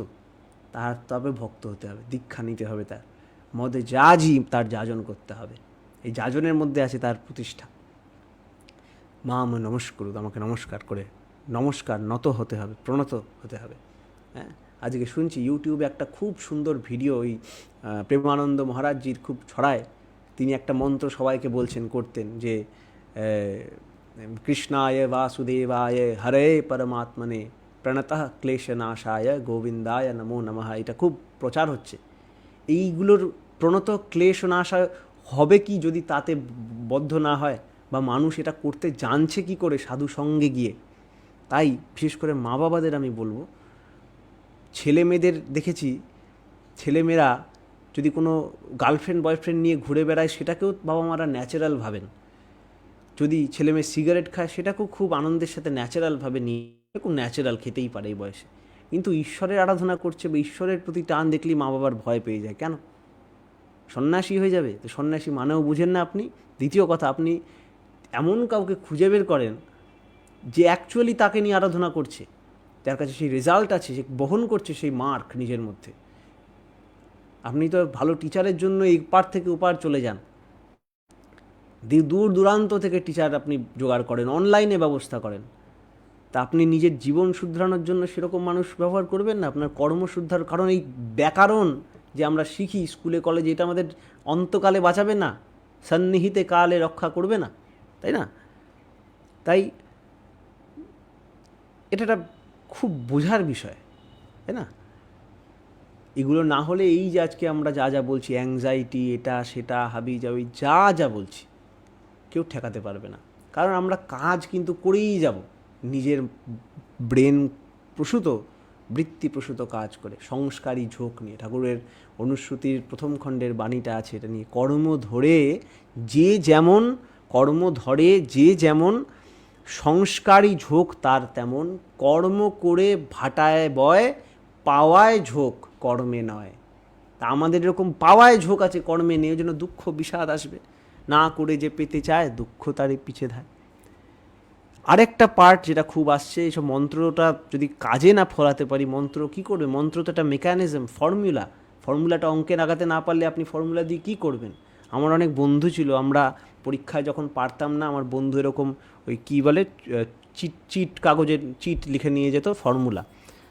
তার তবে ভক্ত হতে হবে, দীক্ষা নিতে হবে, তার মধ্যে যাজি তার যাজন করতে হবে। এই যাজনের মধ্যে আছে তার প্রতিষ্ঠা। মা আমি নমস্কুরু, আমাকে নমস্কার করে নমস্কার নত হতে হবে, প্রণত হতে হবে। হ্যাঁ, আজকে শুনছি ইউটিউবে একটা খুব সুন্দর ভিডিও, ওই প্রেমানন্দ মহারাজজির খুব ছড়ায়। তিনি একটা মন্ত্র সবাইকে বলছেন, করতেন যে কৃষ্ণায় বাসুদেবায় হরে পরমাত্মনে প্রণতঃ ক্লেশনাশায় গোবিন্দায় নমো নমঃ। এটা খুব প্রচার হচ্ছে। এইগুলোর প্রণত ক্লেশনাশায় হবে কি যদি তাতে বদ্ধ না হয়, বা মানুষ এটা করতে জানছে কি করে সাধু সঙ্গে গিয়ে। তাই বিশেষ করে মা বাবাদের আমি বলবো, ছেলে মেয়েদের দেখেছি, ছেলেমেয়েরা যদি কোনো গার্লফ্রেন্ড বয়ফ্রেন্ড নিয়ে ঘুরে বেড়ায়, সেটাকেও বাবা মারা ন্যাচারাল ভাবেন। যদি ছেলে মেয়ে সিগারেট খায়, সেটাকেও খুব আনন্দের সাথে ন্যাচারালভাবে নিয়ে, খুব ন্যাচারাল, খেতেই পারে এই বয়সে। কিন্তু ঈশ্বরের আরাধনা করছে বা ঈশ্বরের প্রতি টান দেখলেই মা বাবার ভয় পেয়ে যায়। কেন? সন্ন্যাসী হয়ে যাবে। তো সন্ন্যাসী মানেও বুঝেন না আপনি। দ্বিতীয় কথা, আপনি এমন কাউকে খুঁজে বের করেন যে অ্যাকচুয়ালি তাকে নিয়ে আরাধনা করছে, তার কাছে সেই রেজাল্ট আছে, সে বহন করছে সেই মার্ক নিজের মধ্যে। আপনি তো ভালো টিচারের জন্য এই পার থেকে ওপার চলে যান, দূর দূরান্ত থেকে টিচার আপনি জোগাড় করেন, অনলাইনে ব্যবস্থা করেন। তা আপনি নিজের জীবন শুধরানোর জন্য সেরকম মানুষ ব্যবহার করবেন না, আপনার কর্ম শুদ্ধার। কারণ এই ব্যাকরণ যে আমরা শিখি স্কুলে কলেজে, এটা আমাদের অন্তকালে বাঁচাবে না, সন্নিহিতে কালে রক্ষা করবে না, তাই না? তাই এটা একটা খুব বোঝার বিষয়, তাই না? এগুলো না হলে এই যে আজকে আমরা যা যা বলছি, অ্যাংজাইটি, এটা সেটা, হাবি যাবি, যা যা বলছি, কেউ ঠেকাতে পারবে না। কারণ আমরা কাজ কিন্তু করেই যাব, নিজের ব্রেন প্রসূত, বৃত্তি প্রসূত কাজ করে, সংস্কারী ঝোঁক নিয়ে। ঠাকুরের অনুশ্রুতির প্রথম খণ্ডের বাণীটা আছে এটা নিয়ে, কর্ম ধরে যে যেমন, কর্ম ধরে যে যেমন, সংস্কারী ঝোঁক তার তেমন, কর্ম করে ভাটায় বয়, পাওয়ায় ঝোঁক কর্মে নয়। তা আমাদের এরকম পাওয়ায় ঝোঁক আছে, কর্মে নেই, ওই জন্য দুঃখ বিষাদ আসবে। না করে যে পেতে চায়, দুঃখ তারই পিছে ধায়। আরেকটা পার্ট যেটা খুব আসছে, এইসব মন্ত্রটা যদি কাজে না ফলাতে পারি, মন্ত্র কি করবে? মন্ত্র তো একটা মেকানিজম, ফর্মুলা। ফর্মুলাটা অঙ্কে লাগাতে না পারলে আপনি ফর্মুলা দিয়ে কী করবেন? আমার অনেক বন্ধু ছিল, আমরা পরীক্ষায় যখন পারতাম না, আমার বন্ধু এরকম ওই কী বলে, চিট কাগজের চিট লিখে নিয়ে যেত ফর্মুলা।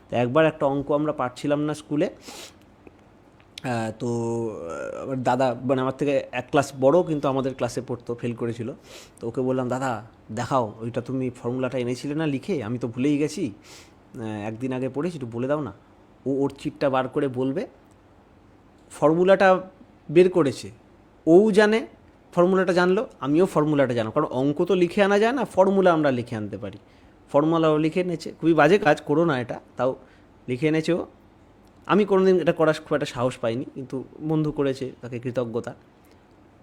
তো একবার একটা অঙ্ক আমরা পারছিলাম না স্কুলে, তো আমার দাদা, মানে আমার থেকে এক ক্লাস বড়, কিন্তু আমাদের ক্লাসে পড়তো, ফেল করেছিল। তো ওকে বললাম, দাদা দেখাও, ওইটা তুমি ফর্মুলাটা এনেছিলে না লিখে, আমি তো ভুলেই গেছি, একদিন আগে পড়েছি, একটু বলে দাও না। ও ওর চিটটা বার করে বলবে, ফর্মুলাটা বের করেছে, ও জানে ফর্মুলাটা, জানলো আমিও ফর্মুলাটা জানো, কারণ অঙ্ক তো লিখে আনা যায় না, ফর্মুলা আমরা লিখে আনতে পারি। ফর্মুলাও লিখে এনেছে, খুবই বাজে কাজ, করো না এটা, তাও লিখে এনেছে ও। আমি কোনোদিন এটা করার খুব একটা সাহস পাইনি, কিন্তু বন্ধু করেছে, তাকে কৃতজ্ঞতা।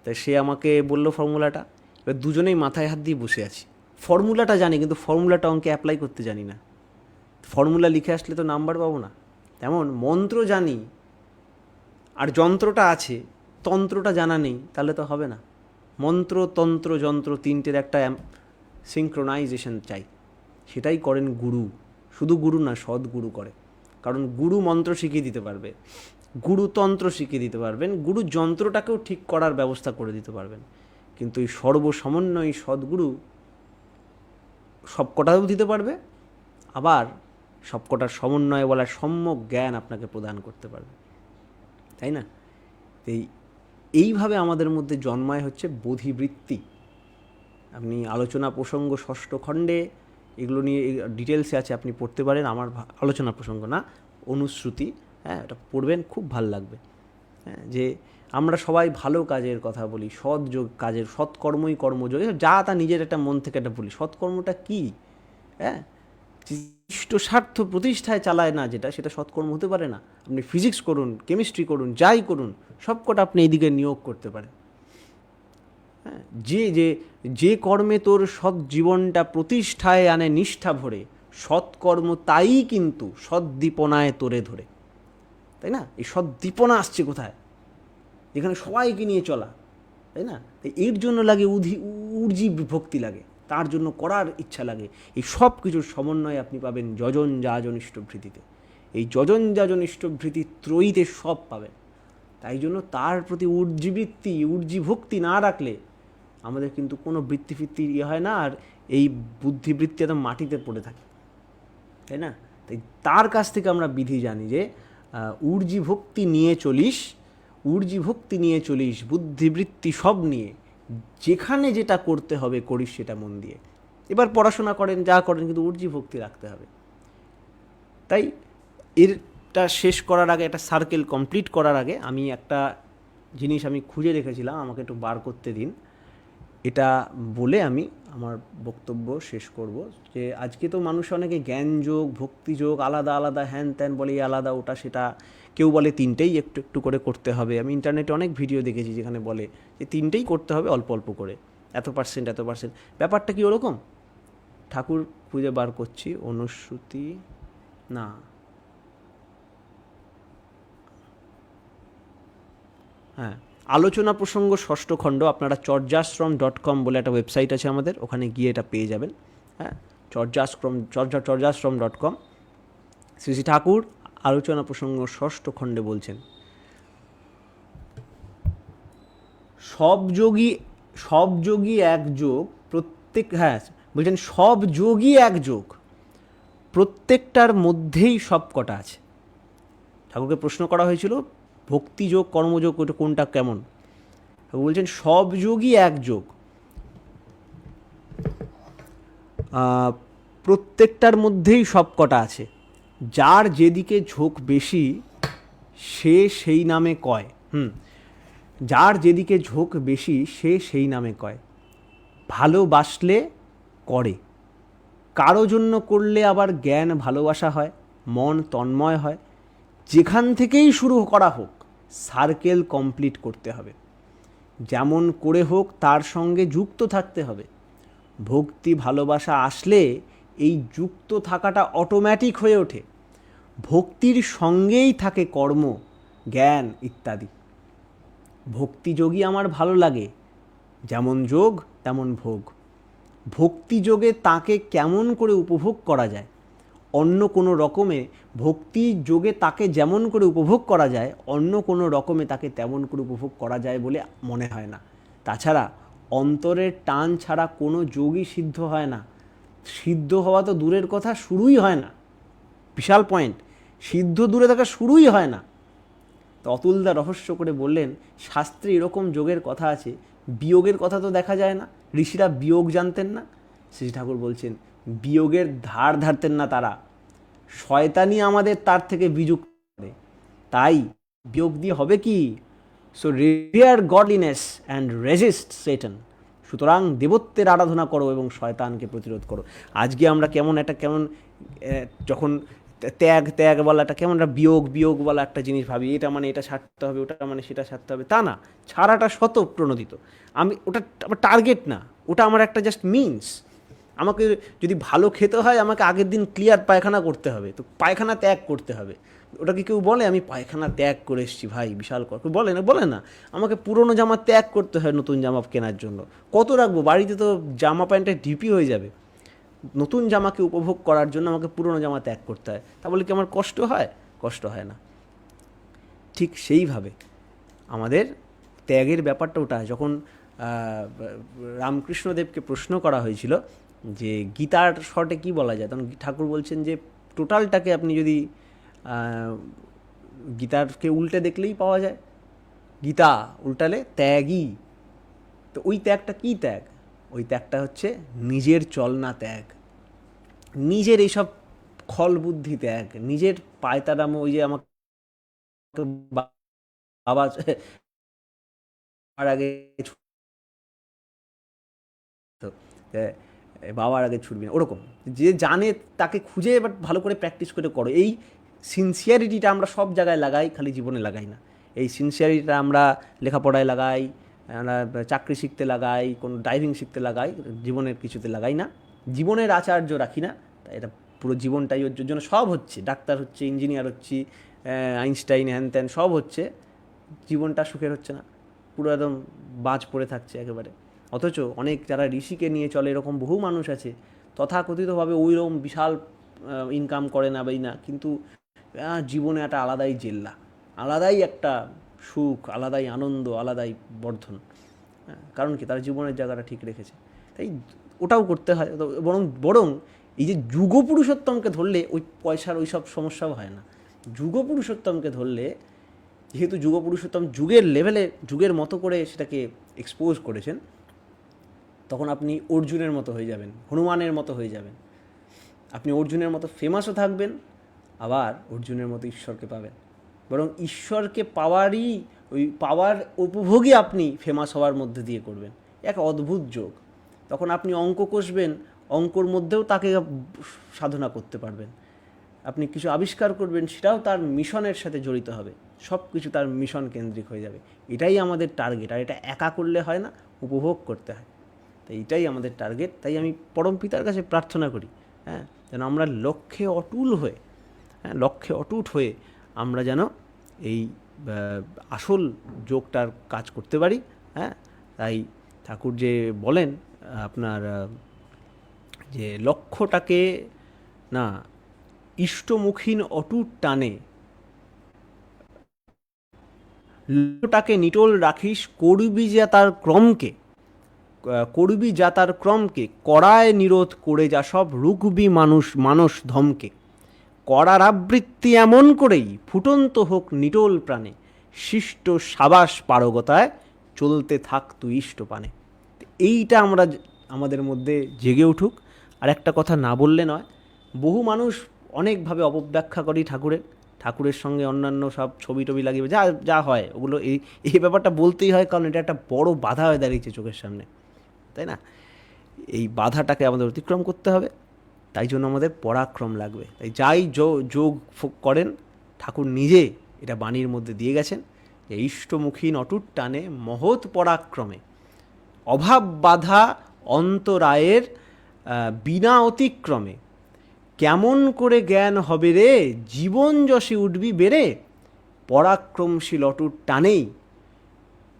তাই সে আমাকে বললো ফর্মুলাটা, এবার দুজনেই মাথায় হাত দিয়ে বসে আছি। ফর্মুলাটা জানি, কিন্তু ফর্মুলাটা অঙ্কে অ্যাপ্লাই করতে জানি না। ফর্মুলা লিখে আসলে তো নাম্বার পাবো না। তেমন মন্ত্র জানি আর যন্ত্রটা আছে, তন্ত্রটা জানা নেই, তাহলে তো হবে না। মন্ত্র, তন্ত্র, যন্ত্র তিনটের একটা সিঙ্ক্রোনাইজেশন চাই। সেটাই করেন গুরু। শুধু গুরু না, সদ্গুরু করে। কারণ গুরু মন্ত্র শিখিয়ে দিতে পারবে, গুরু তন্ত্র শিখিয়ে দিতে পারবেন, গুরু যন্ত্রটাকেও ঠিক করার ব্যবস্থা করে দিতে পারবেন। কিন্তু এই সর্বসমন্বয় সদ্গুরু সবকটাও দিতে পারবে, আবার সবকটার সমন্বয়ে বলার সম্যক জ্ঞান আপনাকে প্রদান করতে পারবে, তাই না? এইভাবে আমাদের মধ্যে জন্মায় হচ্ছে বোধিবৃত্তি। আপনি আলোচনা প্রসঙ্গ ষষ্ঠ খণ্ডে এগুলো নিয়ে ডিটেলসে আছে, আপনি পড়তে পারেন। আমার আলোচনা প্রসঙ্গ না, অনুশ্রুতি, হ্যাঁ, এটা পড়বেন, খুব ভাল লাগবে। হ্যাঁ, যে আমরা সবাই ভালো কাজের কথা বলি, সৎযোগ কাজের, সৎকর্মই কর্মযোগ, যা তা নিজের একটা মন থেকে একটা বলি। সৎকর্মটা কী? হ্যাঁ, ইষ্ট স্বার্থ প্রতিষ্ঠায় চালায় না যেটা, সেটা সৎকর্ম হতে পারে না। আপনি ফিজিক্স করুন, কেমিস্ট্রি করুন, যাই করুন, সবকটা আপনি এইদিকে নিয়োগ করতে পারেন। হ্যাঁ, যে কর্মে তোর সৎ জীবনটা প্রতিষ্ঠায় আনে নিষ্ঠা ভরে, সৎকর্ম তাই কিন্তু সদ্দীপনায় তোরে ধরে, তাই না? এই সদ্দীপনা আসছে কোথায়? যেখানে সবাইকে নিয়ে চলা, তাই না? এর জন্য লাগে উর্জি ভক্তি লাগে, তার জন্য করার ইচ্ছা লাগে। এই সব কিছুর সমন্বয়ে আপনি পাবেন যজন যাজন ইষ্টভৃতিতে। এই যজন যাজন ইষ্টভৃতি ত্রয়ীতে সব পাবেন। তাই জন্য তার প্রতি উর্জিবৃত্তি উর্জিভক্তি না রাখলে আমাদের কিন্তু কোনো বৃত্তিফৃত্তি হয় না, আর এই বুদ্ধিবৃত্তি একদম মাটিতে পড়ে থাকে, তাই না? তাই তার কাছ থেকে আমরা বিধি জানি যে উর্জিভক্তি নিয়ে চলিস, উর্জিভক্তি নিয়ে চলিস, বুদ্ধিবৃত্তি সব নিয়ে, যেখানে যেটা করতে হবে করিস সেটা মন দিয়ে। এবার পড়াশোনা করেন যা করেন, কিন্তু উর্জিভক্তি রাখতে হবে। তাই এরটা শেষ করার আগে, একটা সার্কেল কমপ্লিট করার আগে আমি একটা জিনিস আমি খুঁজে রেখেছিলাম, আমাকে একটু বার করতে দিন। এটা বলে আমি আমার বক্তব্য শেষ করব। যে আজকে তো মানুষ অনেকে জ্ঞানযোগ, ভক্তিযোগ আলাদা আলাদা হ্যান ত্যান বলে, আলাদা ওটা সেটা, কেউ বলে তিনটেই একটু একটু করে করতে হবে। আমি ইন্টারনেটে অনেক ভিডিও দেখেছি যেখানে বলে যে তিনটেই করতে হবে অল্প অল্প করে, এত পার্সেন্ট এত পার্সেন্ট। ব্যাপারটা কি ওরকম? ঠাকুর খুঁজে বার করছি, অনুশ্রুতি না, হ্যাঁ, আলোচনা প্রসঙ্গ ষষ্ঠ খণ্ড। আপনারা চর্যাশ্রম.com বলে একটা ওয়েবসাইট আছে আমাদের, ওখানে গিয়ে এটা পেয়ে যাবেন। হ্যাঁ, চর্যাশ্রম.com। শ্রী শ্রী ঠাকুর আলোচনা প্রসঙ্গ ষষ্ঠ খণ্ডে বলছেন, সব যোগী এক যোগ, প্রত্যেক, হ্যাঁ বলছেন সব যোগী এক যোগ, প্রত্যেকটার মধ্যেই সব কটা আছে। ঠাকুরকে প্রশ্ন করা হয়েছিল ভক্তিযোগ কর্মযোগ ওটা কোনটা কেমন, ঠাকুর বলছেন সব যোগই এক যোগ, প্রত্যেকটার মধ্যেই সব কটা আছে, যার যেদিকে ঝোঁক বেশি সে সেই নামে কয়। যার যেদিকে ঝোঁক বেশি সে সেই নামে কয়। ভালোবাসলে করে, কারো জন্য করলে আবার জ্ঞান ভালোবাসা হয়, মন তন্ময় হয়। যেখান থেকেই শুরু করা হোক সার্কেল কমপ্লিট করতে হবে, যেমন করে হোক তার সঙ্গে যুক্ত থাকতে হবে। ভক্তি ভালোবাসা আসলে এই যুক্ত থাকাটা অটোমেটিক হয়ে ওঠে। ভক্তির সঙ্গেই থাকে কর্ম, জ্ঞান ইত্যাদি। ভক্তিযোগী আমার ভালো লাগে, যেমন যোগ তেমন ভোগ। ভক্তিযোগে তাকে কেমন করে উপভোগ করা যায়, অন্য কোনো রকমে ভক্তি যোগে তাকে যেমন করে উপভোগ করা যায়, অন্য কোনো রকমে তাকে তেমন করে উপভোগ করা যায় বলে মনে হয় না। তাছাড়া অন্তরের টান ছাড়া কোনো যোগই সিদ্ধ হয় না। সিদ্ধ হওয়া তো দূরের কথা, শুরুই হয় না। বিশাল পয়েন্ট, সিদ্ধ দূরে থাকা শুরুই হয় না। তো অতুলদা রহস্য করে বললেন, শাস্ত্রে এরকম যোগের কথা আছে, বিয়োগের কথা তো দেখা যায় না। ঋষিরা বিয়োগ জানতেন না? শ্রী ঠাকুর বলছেন বিয়োগের ধার ধারতেন না তারা, শয়তানি আমাদের তার থেকে বিযুক্ত করে। তাই বিয়োগ দিয়ে হবে কি? So revere godliness and resist Satan. সুতরাং দেবত্বের আরাধনা করো এবং শয়তানকে প্রতিরোধ করো। আজকে আমরা কেমন যখন ত্যাগ বলা একটা কেমন একটা বিয়োগ বলা একটা জিনিস ভাবি, এটা মানে এটা ছাড়তে হবে, ওটা মানে সেটা ছাড়তে হবে। তা না, ছাড়াটা শত প্রণোদিত। ওটা আমার টার্গেট না, ওটা আমার একটা জাস্ট মিনস। আমাকে যদি ভালো খেতে হয় আমাকে আগের দিন ক্লিয়ার পায়খানা করতে হবে, তো পায়খানা ত্যাগ করতে হবে। ওটাকে কেউ বলে আমি পায়খানা ত্যাগ করে এসেছি ভাই, বিশাল কেউ বলে না। আমাকে পুরনো জামা ত্যাগ করতে হয় নতুন জামা কেনার জন্য। কত রাখবো বাড়িতে, তো জামা প্যান্টের ঢিপি হয়ে যাবে। নতুন জামাকে উপভোগ করার জন্য আমাকে পুরনো জামা ত্যাগ করতে হয়। তা বলে কি আমার কষ্ট হয়? কষ্ট হয় না। ঠিক সেইভাবে আমাদের ত্যাগের ব্যাপারটা ওটা। যখন রামকৃষ্ণদেবকে প্রশ্ন করা হয়েছিল যে গীতার শর্টে কি বলা যায়, তখন ঠাকুর বলছেন যে টোটালটাকে আপনি যদি গীতারকে উল্টে দেখলেই পাওয়া যায়। গীতা উল্টালে ত্যাগই। তো ওই ত্যাগটা কী ত্যাগ? ওই ত্যাগটা হচ্ছে নিজের চলনা ত্যাগ, নিজের এইসব খল বুদ্ধি ত্যাগ, নিজের পায়তারামো। ওই যে আমাকে বাবা আগে বাবার আগে ছুটবি না, ওরকম। যে জানে তাকে খুঁজে এবার ভালো করে প্র্যাকটিস করে করো। এই সিনসিয়ারিটিটা আমরা সব জায়গায় লাগাই, খালি জীবনে লাগাই না। এই সিনসিয়ারিটিটা আমরা লেখাপড়ায় লাগাই, আমরা চাকরি শিখতে লাগাই, কোনো ড্রাইভিং শিখতে লাগাই, জীবনের কিছুতে লাগাই না। জীবনের আচার্য রাখি না। তাই এটা পুরো জীবনটাই ওর জন্য সব হচ্ছে, ডাক্তার হচ্ছে, ইঞ্জিনিয়ার হচ্ছি, আইনস্টাইন হ্যান ত্যান সব হচ্ছে, জীবনটা সুখের হচ্ছে না, পুরো একদম বাজ পড়ে থাকছে একেবারে। অথচ অনেক যারা ঋষিকে নিয়ে চলে এরকম বহু মানুষ আছে, তথাকথিতভাবে ওইরকম বিশাল ইনকাম করে না কিন্তু জীবনে একটা আলাদাই জেল্লা, আলাদাই একটা সুখ, আলাদাই আনন্দ, আলাদাই বর্ধন। হ্যাঁ, কারণ কি তার জীবনের জায়গাটা ঠিক রেখেছে। তাই ওটাও করতে হয়। তো বরং বরং এই যে যুগ পুরুষোত্তমকে ধরলে ওই পয়সার ওই সব সমস্যাও হয় না। যুগ পুরুষোত্তমকে ধরলে, যেহেতু যুগ পুরুষোত্তম যুগের লেভেলে যুগের মতো করে সেটাকে এক্সপোজ করেছেন, তখন আপনি অর্জুনের মতো হয়ে যাবেন, হনুমানের মতো হয়ে যাবেন। আপনি অর্জুনের মতো ফেমাসও থাকবেন, আবার অর্জুনের মতো ঈশ্বরকে পাবেন। বরং ঈশ্বরকে পাওয়ারই, ওই পাওয়ার উপভোগই আপনি ফেমাস হওয়ার মধ্যে দিয়ে করবেন। এক অদ্ভুত যোগ। তখন আপনি অঙ্ক কষবেন, অঙ্কর মধ্যেও তাকে সাধনা করতে পারবেন। আপনি কিছু আবিষ্কার করবেন, সেটাও তার মিশনের সাথে জড়িত হবে। সব কিছু তার মিশন কেন্দ্রিক হয়ে যাবে। এটাই আমাদের টার্গেট। আর এটা একা করলে হয় না, উপভোগ করতে হয়। তাই এটাই আমাদের টার্গেট। তাই আমি পরম পিতার কাছে প্রার্থনা করি, হ্যাঁ, যেন আমরা লক্ষ্যে অটুল হয়ে, হ্যাঁ, লক্ষ্যে অটুট হয়ে আমরা যেন এই আসল যোগটার কাজ করতে পারি। হ্যাঁ, তাই ঠাকুর যে বলেন আপনার যে লক্ষ্যটাকে না ইষ্টমুখীন অটুট টানে, লক্ষ্যটাকে নিটোল রাখিস, করবি যা তার ক্রমকে, করবি যা তার ক্রমকে, কড়ায় নিরোধ করে যা সব রুকবি মানুষ মানস ধমকে, করার আবৃত্তি এমন করেই ফুটন্ত হোক নিটোল প্রাণে, শিষ্ট সাবাস পারগতায় চলতে থাক তুই ইষ্টপানে। এইটা আমরা আমাদের মধ্যে জেগে উঠুক। আর একটা কথা না বললে নয়, বহু মানুষ অনেকভাবে অপব্যাখ্যা করি ঠাকুরের, ঠাকুরের সঙ্গে অন্যান্য সব ছবি টবি লাগিয়ে যা যা হয় ওগুলো, এই ব্যাপারটা বলতেই হয়, কারণ এটা একটা বড় বাধা হয়ে দাঁড়িয়েছে চোখের সামনে, তাই না? এই বাধাটাকে আমাদের অতিক্রম করতে হবে। তাই জন্য আমাদের পরাক্রম লাগবে। তাই যাই যোগ করেন, ঠাকুর নিজে এটা বাণীর মধ্যে দিয়ে গেছেন যে ইষ্টমুখী অটুট টানে মহৎ পরাক্রমে, অভাব বাধা অন্তরায়ের বিনা অতিক্রমে, কেমন করে জ্ঞান হবে রে জীবন যশে উঠবি বেড়ে, পরাক্রমশীল অটুট টানেই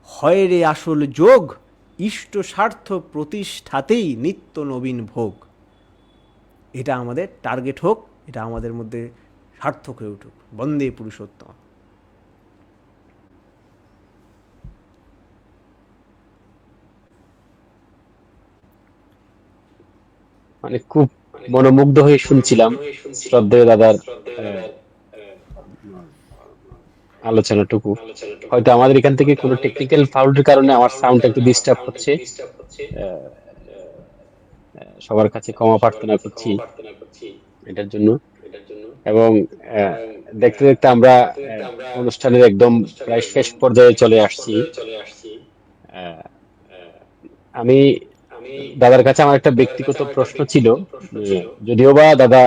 হয় রে আসল যোগ, ইষ্ট স্বার্থ প্রতিষ্ঠাতেই নিত্য নবীন ভোগ। এটা আমাদের টার্গেট হোক, এটা আমাদের মধ্যে সার্থক হয়ে উঠুক। বন্দে পুরুষোত্তম। মানে খুব মনোমুগ্ধ হয়ে শুনছিলাম শ্রদ্ধেয় দাদার আহ, আলোচনাটুকু। হয়তো আমাদের এখান থেকে কোনো টেকনিক্যাল ফাউল্টের কারণে আমার সাউন্ডটা একটু ডিস্টার্ব হচ্ছে। আহ, সবার কাছে ক্ষমা প্রার্থনা করছি এটার জন্য। এবং আহ, দেখতে দেখতে আমরা অনুষ্ঠানের একদম প্রায় শেষ পর্যায়ে চলে আসছি। আহ, আমি দাদার কাছে আমার একটা ব্যক্তিগত প্রশ্ন ছিল। যদিও বা দাদা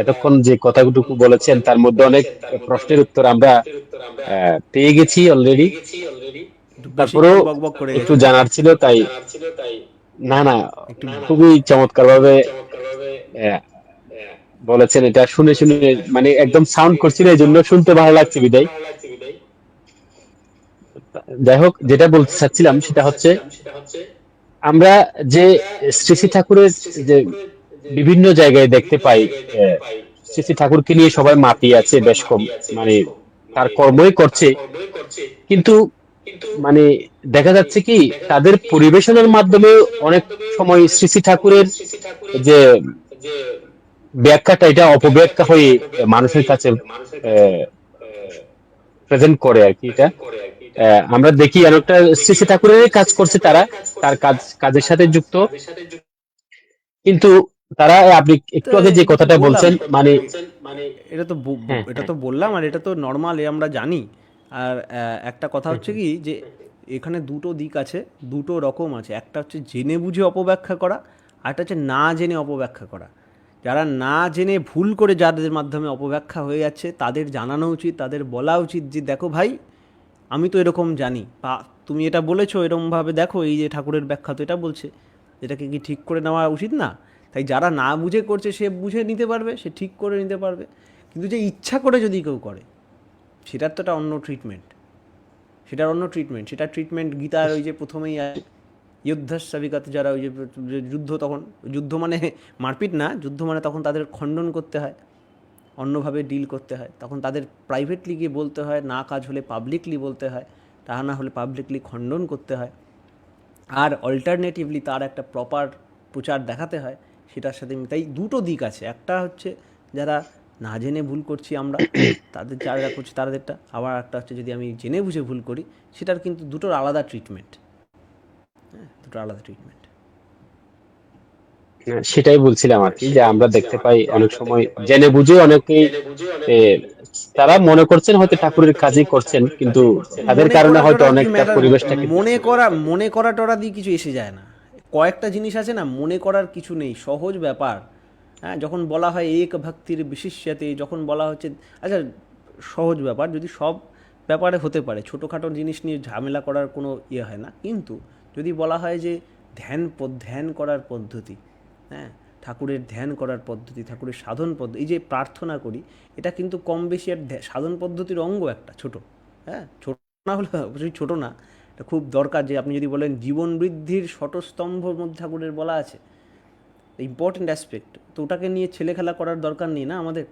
এতক্ষণ যে কথাটুকু বলেছেন তার মধ্যে অনেক প্রশ্নের উত্তর আমরা পেয়ে গেছি অলরেডি। একটু বেশি তারপরেও বেশি বকবক করে একটু গেছি। জানার ছিল, তাই না না একটু খুবই চমৎকার ভাবে বলেছেন। এটা শুনে শুনে মানে একদম সাউন্ড করছিল, এই জন্য শুনতে ভালো লাগছে বিদায়। যাই হোক, যেটা বলতে চাচ্ছিলাম সেটা হচ্ছে আমরা যে শ্রী শ্রী ঠাকুরের যে বিভিন্ন জায়গায় দেখতে পাই, আহ, শ্রী শ্রী ঠাকুরকে নিয়ে সবাই মাতিয়ে আছে বেশ কম, মানে তার কর্মই করছে, কিন্তু মানে দেখা যাচ্ছে কি তাদের পরিবেশনার মাধ্যমে অনেক সময় শ্রী শ্রী ঠাকুরের যে ব্যাখ্যাটা এটা অপব্যাখ্যা হয়ে মানুষের কাছে প্রেজেন্ট করে আর কি। এটা আমরা দেখি অনেকটা শ্রী শ্রী ঠাকুরের কাজ করছে তারা, তার কাজের সাথে যুক্ত, কিন্তু তারা আপনি তো একটু আগে যে এটা তো কথাটা বললাম, বলছেন মানে এটা তো হ্যাঁ এটা হ্যাঁ তো বললাম, আর এটা তো নর্মাল, আমরা জানি। আর একটা কথা হচ্ছে কি যে এখানে দুটো দিক আছে, দুটো রকম আছে। একটা হচ্ছে জেনে বুঝে অপব্যাখ্যা করা, আর একটা হচ্ছে না জেনে অপব্যাখ্যা করা। যারা না জেনে ভুল করে যাদের মাধ্যমে অপব্যাখ্যা হয়ে যাচ্ছে, তাদের জানানো উচিত, তাদের বলা উচিত যে দেখো ভাই, আমি তো এরকম জানি, বা তুমি এটা বলেছো এরকমভাবে, দেখো এই যে ঠাকুরের ব্যাখ্যা তো এটা বলছে, এটাকে কি ঠিক করে নেওয়া উচিত না? তাই যারা না বুঝে করছে সে বুঝে নিতে পারবে, সে ঠিক করে নিতে পারবে। কিন্তু যে ইচ্ছা করে যদি কেউ করে, সেটার তো একটা অন্য ট্রিটমেন্ট, সেটার অন্য ট্রিটমেন্ট। সেটার ট্রিটমেন্ট গীতার ওই যে প্রথমেই যুদ্ধস্বাভিকাতে, যারা ওই যে যুদ্ধ, তখন যুদ্ধ মানে মারপিট না, যুদ্ধ মানে তখন তাদের খণ্ডন করতে হয়। অন্যভাবে ডিল করতে হয়, তখন তাদের প্রাইভেটলি গিয়ে বলতে হয়, না কাজ হলে পাবলিকলি বলতে হয়, তা না হলে পাবলিকলি খণ্ডন করতে হয়, আর অল্টারনেটিভলি তার একটা প্রপার প্রচার দেখাতে হয় সেটার সাথে। তাই দুটো দিক আছে, একটা হচ্ছে যারা না জেনে ভুল করছি আমরা, তাদের যারা করছি তাদেরটা, আবার একটা হচ্ছে যদি আমি জেনে বুঝে ভুল করি, সেটার কিন্তু দুটোর আলাদা ট্রিটমেন্ট। হ্যাঁ, দুটো আলাদা ট্রিটমেন্ট। সেটাই বলছিলাম আর কি, যে আমরা দেখতে পাই অনেক সময় জেনে বুঝে অনেকেই এ, তারা মনে করছেন হয়তো ঠাকুরের কাজই করছেন, কিন্তু তাদের মনে কারণে করা হয়তো টরা কি অনেকটা ম্যাটার, পরিবেশটাকে মনে করা টরা দিয়ে কিছু এসে যায় না। কয়েকটা জিনিস আছে না, মনে করার কিছু নেই, সহজ ব্যাপার। হ্যাঁ, যখন বলা হয় এক ভক্তির বিশিষ্যাতে, যখন বলা হচ্ছে, আচ্ছা সহজ ব্যাপার যদি সব ব্যাপারে হতে পারে, ছোটোখাটো জিনিস নিয়ে ঝামেলা করার কোনো ইয়ে হয় না, কিন্তু যদি বলা হয় যে ধ্যান করার পদ্ধতি, হ্যাঁ, ঠাকুরের ধ্যান করার পদ্ধতি, ঠাকুরের সাধন পদ্ধতি, এই যে প্রার্থনা করি, এটা কিন্তু কম বেশি আর সাধন পদ্ধতির অঙ্গ একটা ছোট। হ্যাঁ, ছোট না হলে অবশ্যই ছোট না, এটা খুব দরকার। যে আপনি যদি বলেন জীবন বৃদ্ধির শতস্তম্ভর মধ্যে ঠাকুরের বলা আছে, ইম্পর্টেন্ট অ্যাসপেক্ট, তো ওটাকে নিয়ে ছেলে খেলা করার দরকার নেই না আমাদের।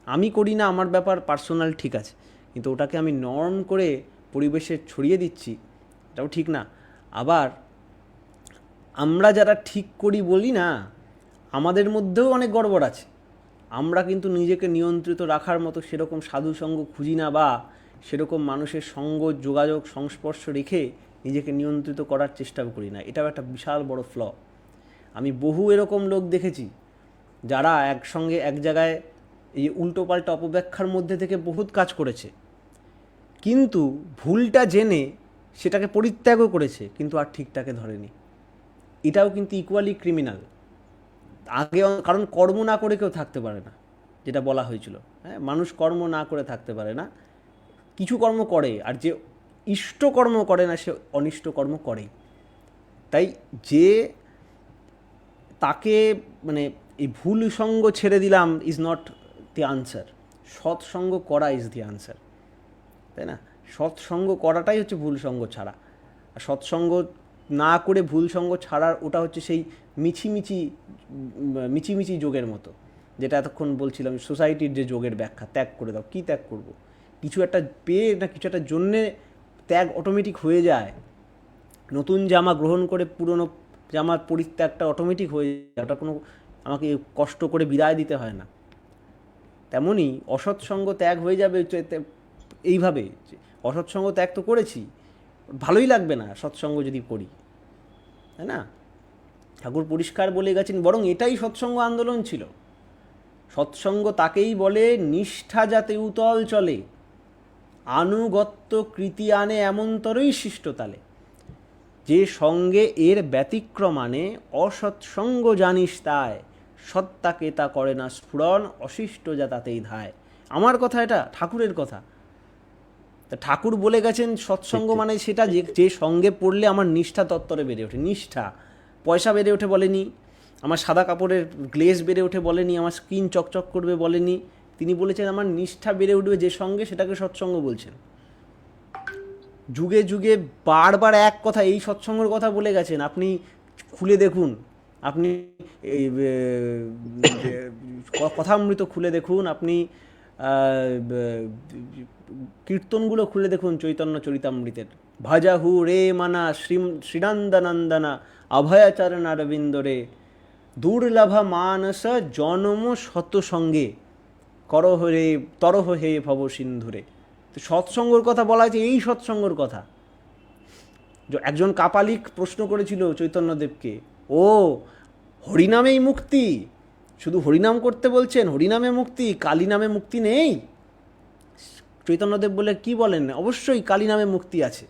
আমি করি না, আমার ব্যাপার পার্সোনাল, ঠিক আছে, কিন্তু ওটাকে আমি নর্ম করে পরিবেশে ছড়িয়ে দিচ্ছি, এটাও ঠিক না। আবার আমরা যারা ঠিক করি বলি না, আমাদের মধ্যেও অনেক গড়বড় আছে। আমরা কিন্তু নিজেকে নিয়ন্ত্রিত রাখার মতো সেরকম সাধুসঙ্গ খুঁজি না, বা সেরকম মানুষের সঙ্গ যোগাযোগ সংস্পর্শ রেখে নিজেকে নিয়ন্ত্রিত করার চেষ্টাও করি না। এটাও একটা বিশাল বড় ফ্ল। আমি বহু এরকম লোক দেখেছি যারা একসঙ্গে এক জায়গায় এই উল্টোপাল্টা অপব্যাখ্যার মধ্যে থেকে বহুত কাজ করেছে, কিন্তু ভুলটা জেনে সেটাকে পরিত্যাগও করেছে, কিন্তু আর ঠিকটাকে ধরেনি। এটাও কিন্তু ইকুয়ালি ক্রিমিনাল। আগে কারণ কর্ম না করে কেউ থাকতে পারে না, যেটা বলা হয়েছিল। হ্যাঁ, মানুষ কর্ম না করে থাকতে পারে না, কিছু কর্ম করে, আর যে ইষ্ট কর্ম করে না সে অনিষ্ট কর্ম করেই। তাই যে তাকে মানে এই ভুল সঙ্গ ছেড়ে দিলাম ইজ নট দি আনসার, সৎসঙ্গ করা ইজ দি আনসার, তাই না? সৎসঙ্গ করাটাই হচ্ছে ভুল সঙ্গ ছাড়া। আর সৎসঙ্গ না করে ভুল সঙ্গ ছাড়ার ওটা হচ্ছে সেই মিছিমিছি যোগের মতো, যেটা এতক্ষণ বলছিলাম, সোসাইটির যে যোগের ব্যাখ্যা, ত্যাগ করে দাও। কী ত্যাগ করব? কিছু একটা পেয়ে না কিছু একটা জন্যে ত্যাগ অটোমেটিক হয়ে যায়। নতুন জামা গ্রহণ করে পুরনো জামার পরিত্যাগটা অটোমেটিক হয়ে যায়, ওটা কোনো আমাকে কষ্ট করে বিদায় দিতে হয় না। তেমনই অসৎসঙ্গ ত্যাগ হয়ে যাবে এইভাবে। অসৎসঙ্গ ত্যাগ তো করেছি, ভালোই লাগবে না সৎসঙ্গ যদি করি, তাই না? ঠাকুর পরিষ্কার বলে গেছেন, বরং এটাই সৎসঙ্গ আন্দোলন ছিল। সৎসঙ্গ তাকেই বলে নিষ্ঠা যাতে উতল চলে, আনুগত্য কৃতি আনে এমনতরই শিষ্টতালে, যে সঙ্গে এর ব্যতিক্রম আনে অসৎসঙ্গ জানিস তাই, সত্তাকে তা করে না স্ফুরণ, অশিষ্ট যা তাতেই ধায়। আমার কথা, এটা ঠাকুরের কথা। তা ঠাকুর বলে গেছেন ঠিক সৎসঙ্গ ঠিক মানে সেটা যে যে সঙ্গে পড়লে আমার নিষ্ঠা তত্ত্বরে বেড়ে ওঠে। নিষ্ঠা, পয়সা বেড়ে ওঠে বলেনি, আমার সাদা কাপড়ের গ্লেজ বেড়ে ওঠে বলেনি, আমার স্কিন চকচক করবে বলেনি। তিনি বলেছেন আমার নিষ্ঠা বেড়ে উঠবে যে সঙ্গে, সেটাকে সৎসঙ্গ বলছেন। যুগে যুগে বারবার এক কথা, এই সৎসঙ্গের কথা বলে গেছেন। আপনি খুলে দেখুন, আপনি এই কথামৃত খুলে দেখুন, আপনি কীর্তনগুলো খুলে দেখুন, চৈতন্য চরিতামৃতের ভজাহু রে মানা শ্রীনন্দনন্দনা অভয়াচরণ অরবিন্দরে দুর্লভা মানস জনম শত সঙ্গে করহ রে তরহ হে ভব সিন্ধুরে। তো সৎসঙ্গর কথা বলা হয়েছে, এই সৎসঙ্গর কথা। একজন কাপালিক প্রশ্ন করেছিল চৈতন্যদেবকে, ও হরিনামেই মুক্তি, শুধু হরিনাম করতে বলছেন, হরিনামে মুক্তি, কালী নামে মুক্তি নেই? চৈতন্যদেব বলে, কি বলেন? অবশ্যই কালী নামে মুক্তি আছে।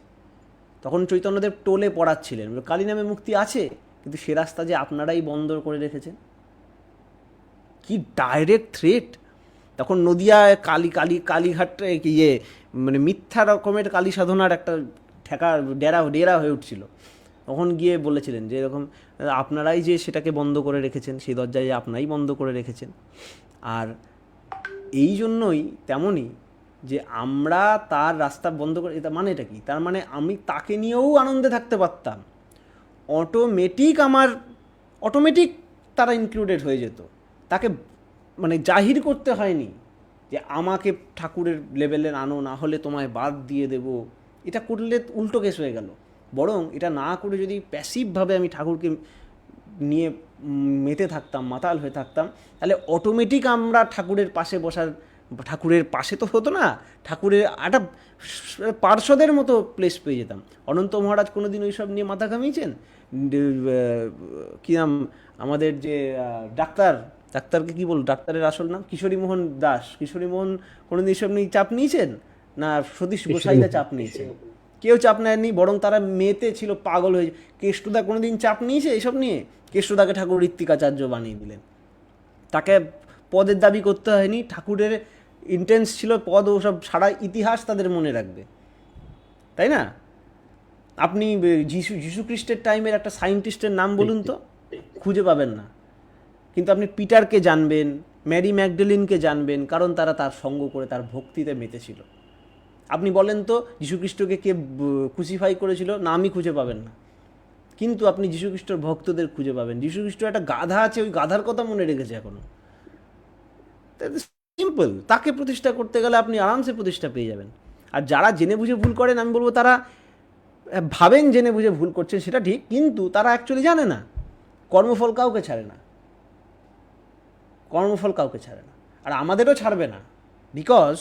তখন চৈতন্যদেব টোলে পড়াচ্ছিলেন, কালী নামে মুক্তি আছে, কিন্তু সে রাস্তা যে আপনারাই বন্ধ করে রেখেছেন। কি ডাইরেক্ট থ্রেট! তখন নদিয়ায় কালীঘাট ইয়ে মানে মিথ্যা রকমের কালী সাধনার একটা ঠেকা ডেরা হয়ে উঠছিল। তখন গিয়ে বলেছিলেন যে এরকম আপনারাই যে সেটাকে বন্ধ করে রেখেছেন, সেই দরজায় আপনারাই বন্ধ করে রেখেছেন। আর এই জন্যই তেমনই যে আমরা তার রাস্তা বন্ধ করে, এটা মানে এটা কি? তার মানে আমি তাকে নিয়েও আনন্দে থাকতে পারতাম, অটোমেটিক তারা ইনক্লুডেড হয়ে যেত, তাকে মানে জাহির করতে হয়নি। যে আমাকে ঠাকুরের লেভেলের আনো, না হলে তোমায় বাদ দিয়ে দেব, এটা করলে উল্টো কেস হয়ে গেল। বরং এটা না করে যদি প্যাসিভভাবে আমি ঠাকুরকে নিয়ে মেতে থাকতাম, মাতাল হয়ে থাকতাম, তাহলে অটোমেটিক আমরা ঠাকুরের পাশে বসার, ঠাকুরের পাশে তো হতো না, ঠাকুরের একটা পার্শ্বদের মতো প্লেস পেয়ে যেতাম। অনন্ত মহারাজ কোনো দিন ওইসব নিয়ে মাথা ঘামিয়েছেন? কী নাম আমাদের যে ডাক্তার, ডাক্তারকে কী বল, ডাক্তারের আসল নাম কিশোরী মোহন দাস, কিশোরী মোহন কোনো দিন এইসব নিয়ে চাপ নিয়েছেন? না সতীশ গোসাইরা চাপ নিয়েছেন? কেউ চাপ নেয়নি, বরং তারা মেতে ছিল, পাগল হয়ে। কেষ্টদা কোনো দিন চাপ নিয়েছে এইসব নিয়ে? কেষ্টদাকে ঠাকুর ঋত্বিকাচার্য বানিয়ে দিলেন, তাকে পদের দাবি করতে হয়নি। ঠাকুরের ইন্টেন্স ছিল পদ, ওসব সারা ইতিহাস তাদের মনে রাখবে, তাই না? আপনি যীশুখ্রিস্টের টাইমের একটা সায়েন্টিস্টের নাম বলুন তো, খুঁজে পাবেন না। কিন্তু আপনি পিটারকে জানবেন, ম্যারি ম্যাগডেলিনকে জানবেন, কারণ তারা তার সঙ্গ করে তার ভক্তিতে মেতেছিল। আপনি বলেন তো যীশুখ্রিস্টকে কে ক্রুসিফাই করেছিল? না, আমি খুঁজে পাবেন না। কিন্তু আপনি যীশুখ্রিস্টর ভক্তদের খুঁজে পাবেন। যীশুখ্রিস্ট একটা গাধা আছে, ওই গাধার কথা মনে রেখেছে এখনো। সিম্পল, তাকে প্রতিষ্ঠা করতে গেলে আপনি আরামসে প্রতিষ্ঠা পেয়ে যাবেন। আর যারা জেনে বুঝে ভুল করেন, আমি বলবো তারা ভাবেন জেনে বুঝে ভুল করছেন, সেটা ঠিক, কিন্তু তারা অ্যাকচুয়ালি জানে না। কর্মফল কাউকে ছাড়ে না, কর্মফল কাউকে ছাড়ে না, আর আমাদেরও ছাড়বে না। বিকজ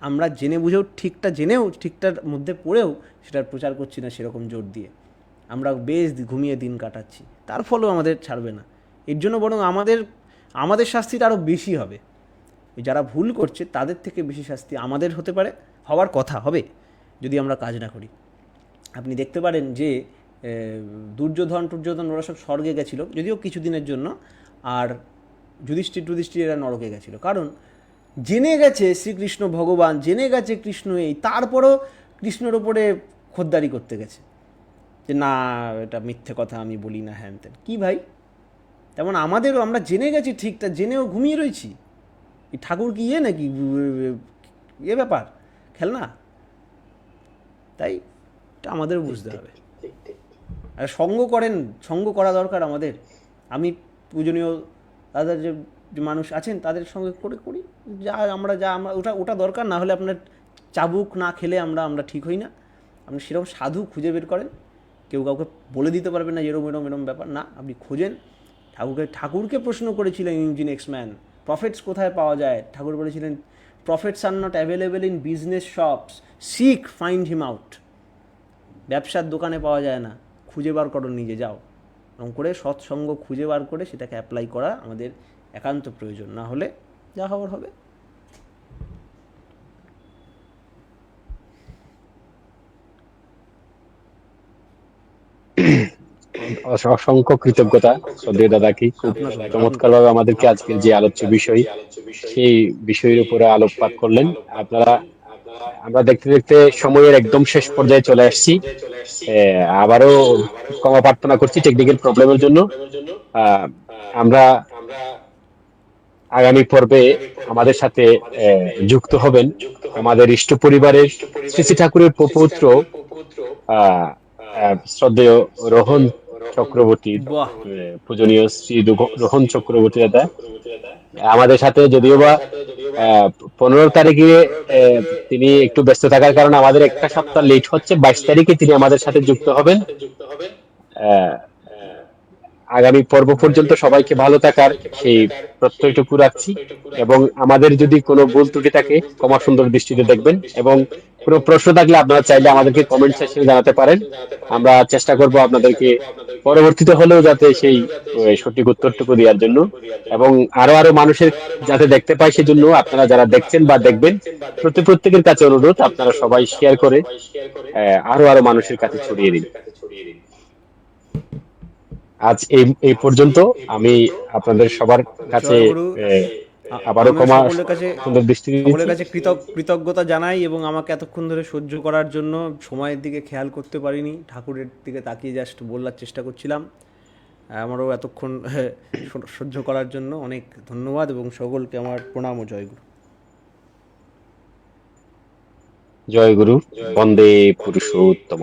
আমরা জেনে বুঝেও, ঠিকটা জেনেও, ঠিকটার মধ্যে পড়েও সেটার প্রচার করছি না সেরকম জোর দিয়ে। আমরা বেশ ঘুমিয়ে দিন কাটাচ্ছি, তার ফলেও আমাদের ছাড়বে না। এর জন্য বরং আমাদের শাস্তিটা আরও বেশি হবে। যারা ভুল করছে তাদের থেকে বেশি শাস্তি আমাদের হতে পারে, হওয়ার কথা হবে, যদি আমরা কাজ না করি। আপনি দেখতে পারেন যে দুর্যোধন ওরা সব স্বর্গে গেছিলো, যদিও কিছুদিনের জন্য, আর যুধিষ্ঠির এরা নরকে গেছিলো। কারণ জেনে গেছে শ্রীকৃষ্ণ ভগবান, জেনে গেছে কৃষ্ণ এই, তারপরও কৃষ্ণর ওপরে খোদ্দারি করতে গেছে যে না, এটা মিথ্যে কথা, আমি বলি না, হ্যান ত্যান। কী ভাই, তেমন আমাদেরও, আমরা জেনে গেছি ঠিকটা, জেনেও ঘুমিয়ে রয়েছি। এই ঠাকুর কি ইয়ে নাকি, ব্যাপার, খেলনা? তাই এটা আমাদেরও বুঝতে হবে। আর সঙ্গ করা দরকার আমাদের। আমি পূজনীয় দাদা যে মানুষ আছেন তাদের সঙ্গে করি, আমরা ওটা দরকার। না হলে আপনার চাবুক না খেলে আমরা ঠিক হই না। আপনি সেরকম সাধু খুঁজে বের করেন, কেউ কাউকে বলে দিতে পারবে না এরম ব্যাপার না। আপনি খোঁজেন। ঠাকুরকে প্রশ্ন করেছিলেন ইঞ্জিন এক্সম্যান, প্রফেটস কোথায় পাওয়া যায়? ঠাকুর বলেছিলেন, prophets are not available in business shops, seek find him out. ব্যবসার দোকানে পাওয়া যায় না, খুঁজে বার করো, নিজে যাও। এরকম করে সৎসঙ্গ খুঁজে বার করে সেটাকে অ্যাপ্লাই করা আমাদের একান্ত প্রয়োজন। না হলে যা হওয়ার হবে। অসংখ্য কৃতজ্ঞতা শ্রদ্ধেয় দাদাকে, খুব চমৎকারভাবে আমাদেরকে আজকের যে আলোচ্য বিষয় সেই বিষয়ের উপরে আলোকপাত করলেন আপনারা। আমরা দেখতে দেখতে সময়ের একদম শেষ পর্যায়ে চলে আসছি। আবারও ক্ষমা প্রার্থনা করছি টেকনিক্যাল প্রবলেমের জন্য। আমরা আগামী পর্বে আমাদের সাথে যুক্ত হবেন আমাদের ইষ্ট পরিবারের শ্রী শ্রী ঠাকুরের প্রপৌত্র শ্রদ্ধেয় রোহন চক্রবর্তী, পূজনীয় শ্রী রোহন চক্রবর্তী দাদা আমাদের সাথে, যদিও বা 15 তারিখে তিনি একটু ব্যস্ত থাকার কারণে আমাদের একটা সপ্তাহ লেট হচ্ছে, 22 তারিখে তিনি আমাদের সাথে যুক্ত হবেন। আগামী পর্ব পর্যন্ত সবাইকে ভালো থাকার সেই প্রত্যয়টুকু রাখছি, এবং আমাদের যদি কোনো ভুল ত্রুটি থাকে ক্ষমা সুন্দর দৃষ্টিতে দেখবেন, এবং কোনো প্রশ্ন থাকলে আপনারা চাইলে আমাদেরকে কমেন্ট সেকশনে জানাতে পারেন। আমরা চেষ্টা করব আপনাদেরকে পরবর্তীতে হলেও যাতে সেই সঠিক উত্তরটুকু দেওয়ার জন্য, এবং আরো মানুষের যাতে দেখতে পায় সেজন্য আপনারা যারা দেখছেন বা দেখবেন প্রত্যেকের কাছে অনুরোধ, আপনারা সবাই শেয়ার করে আরো মানুষের কাছে ছড়িয়ে দিন। আজ এই পর্যন্ত। আমি আপনাদের সবার কাছে আবারও ক্ষমা সুন্দর দৃষ্টি সকলের কাছে কৃতজ্ঞতা জানাই, এবং আমাকে এতক্ষণ ধরে সহ্য করার জন্য। সময়ের দিকে খেয়াল করতে পারিনি, ঠাকুরের দিকে তাকিয়ে জাস্ট বলার চেষ্টা করছিলাম। আমারও এতক্ষণ সহ্য করার জন্য অনেক ধন্যবাদ, এবং সকলকে আমার প্রণাম ও জয়গুরু। জয়গুরু। বন্দে পুরুষোত্তম।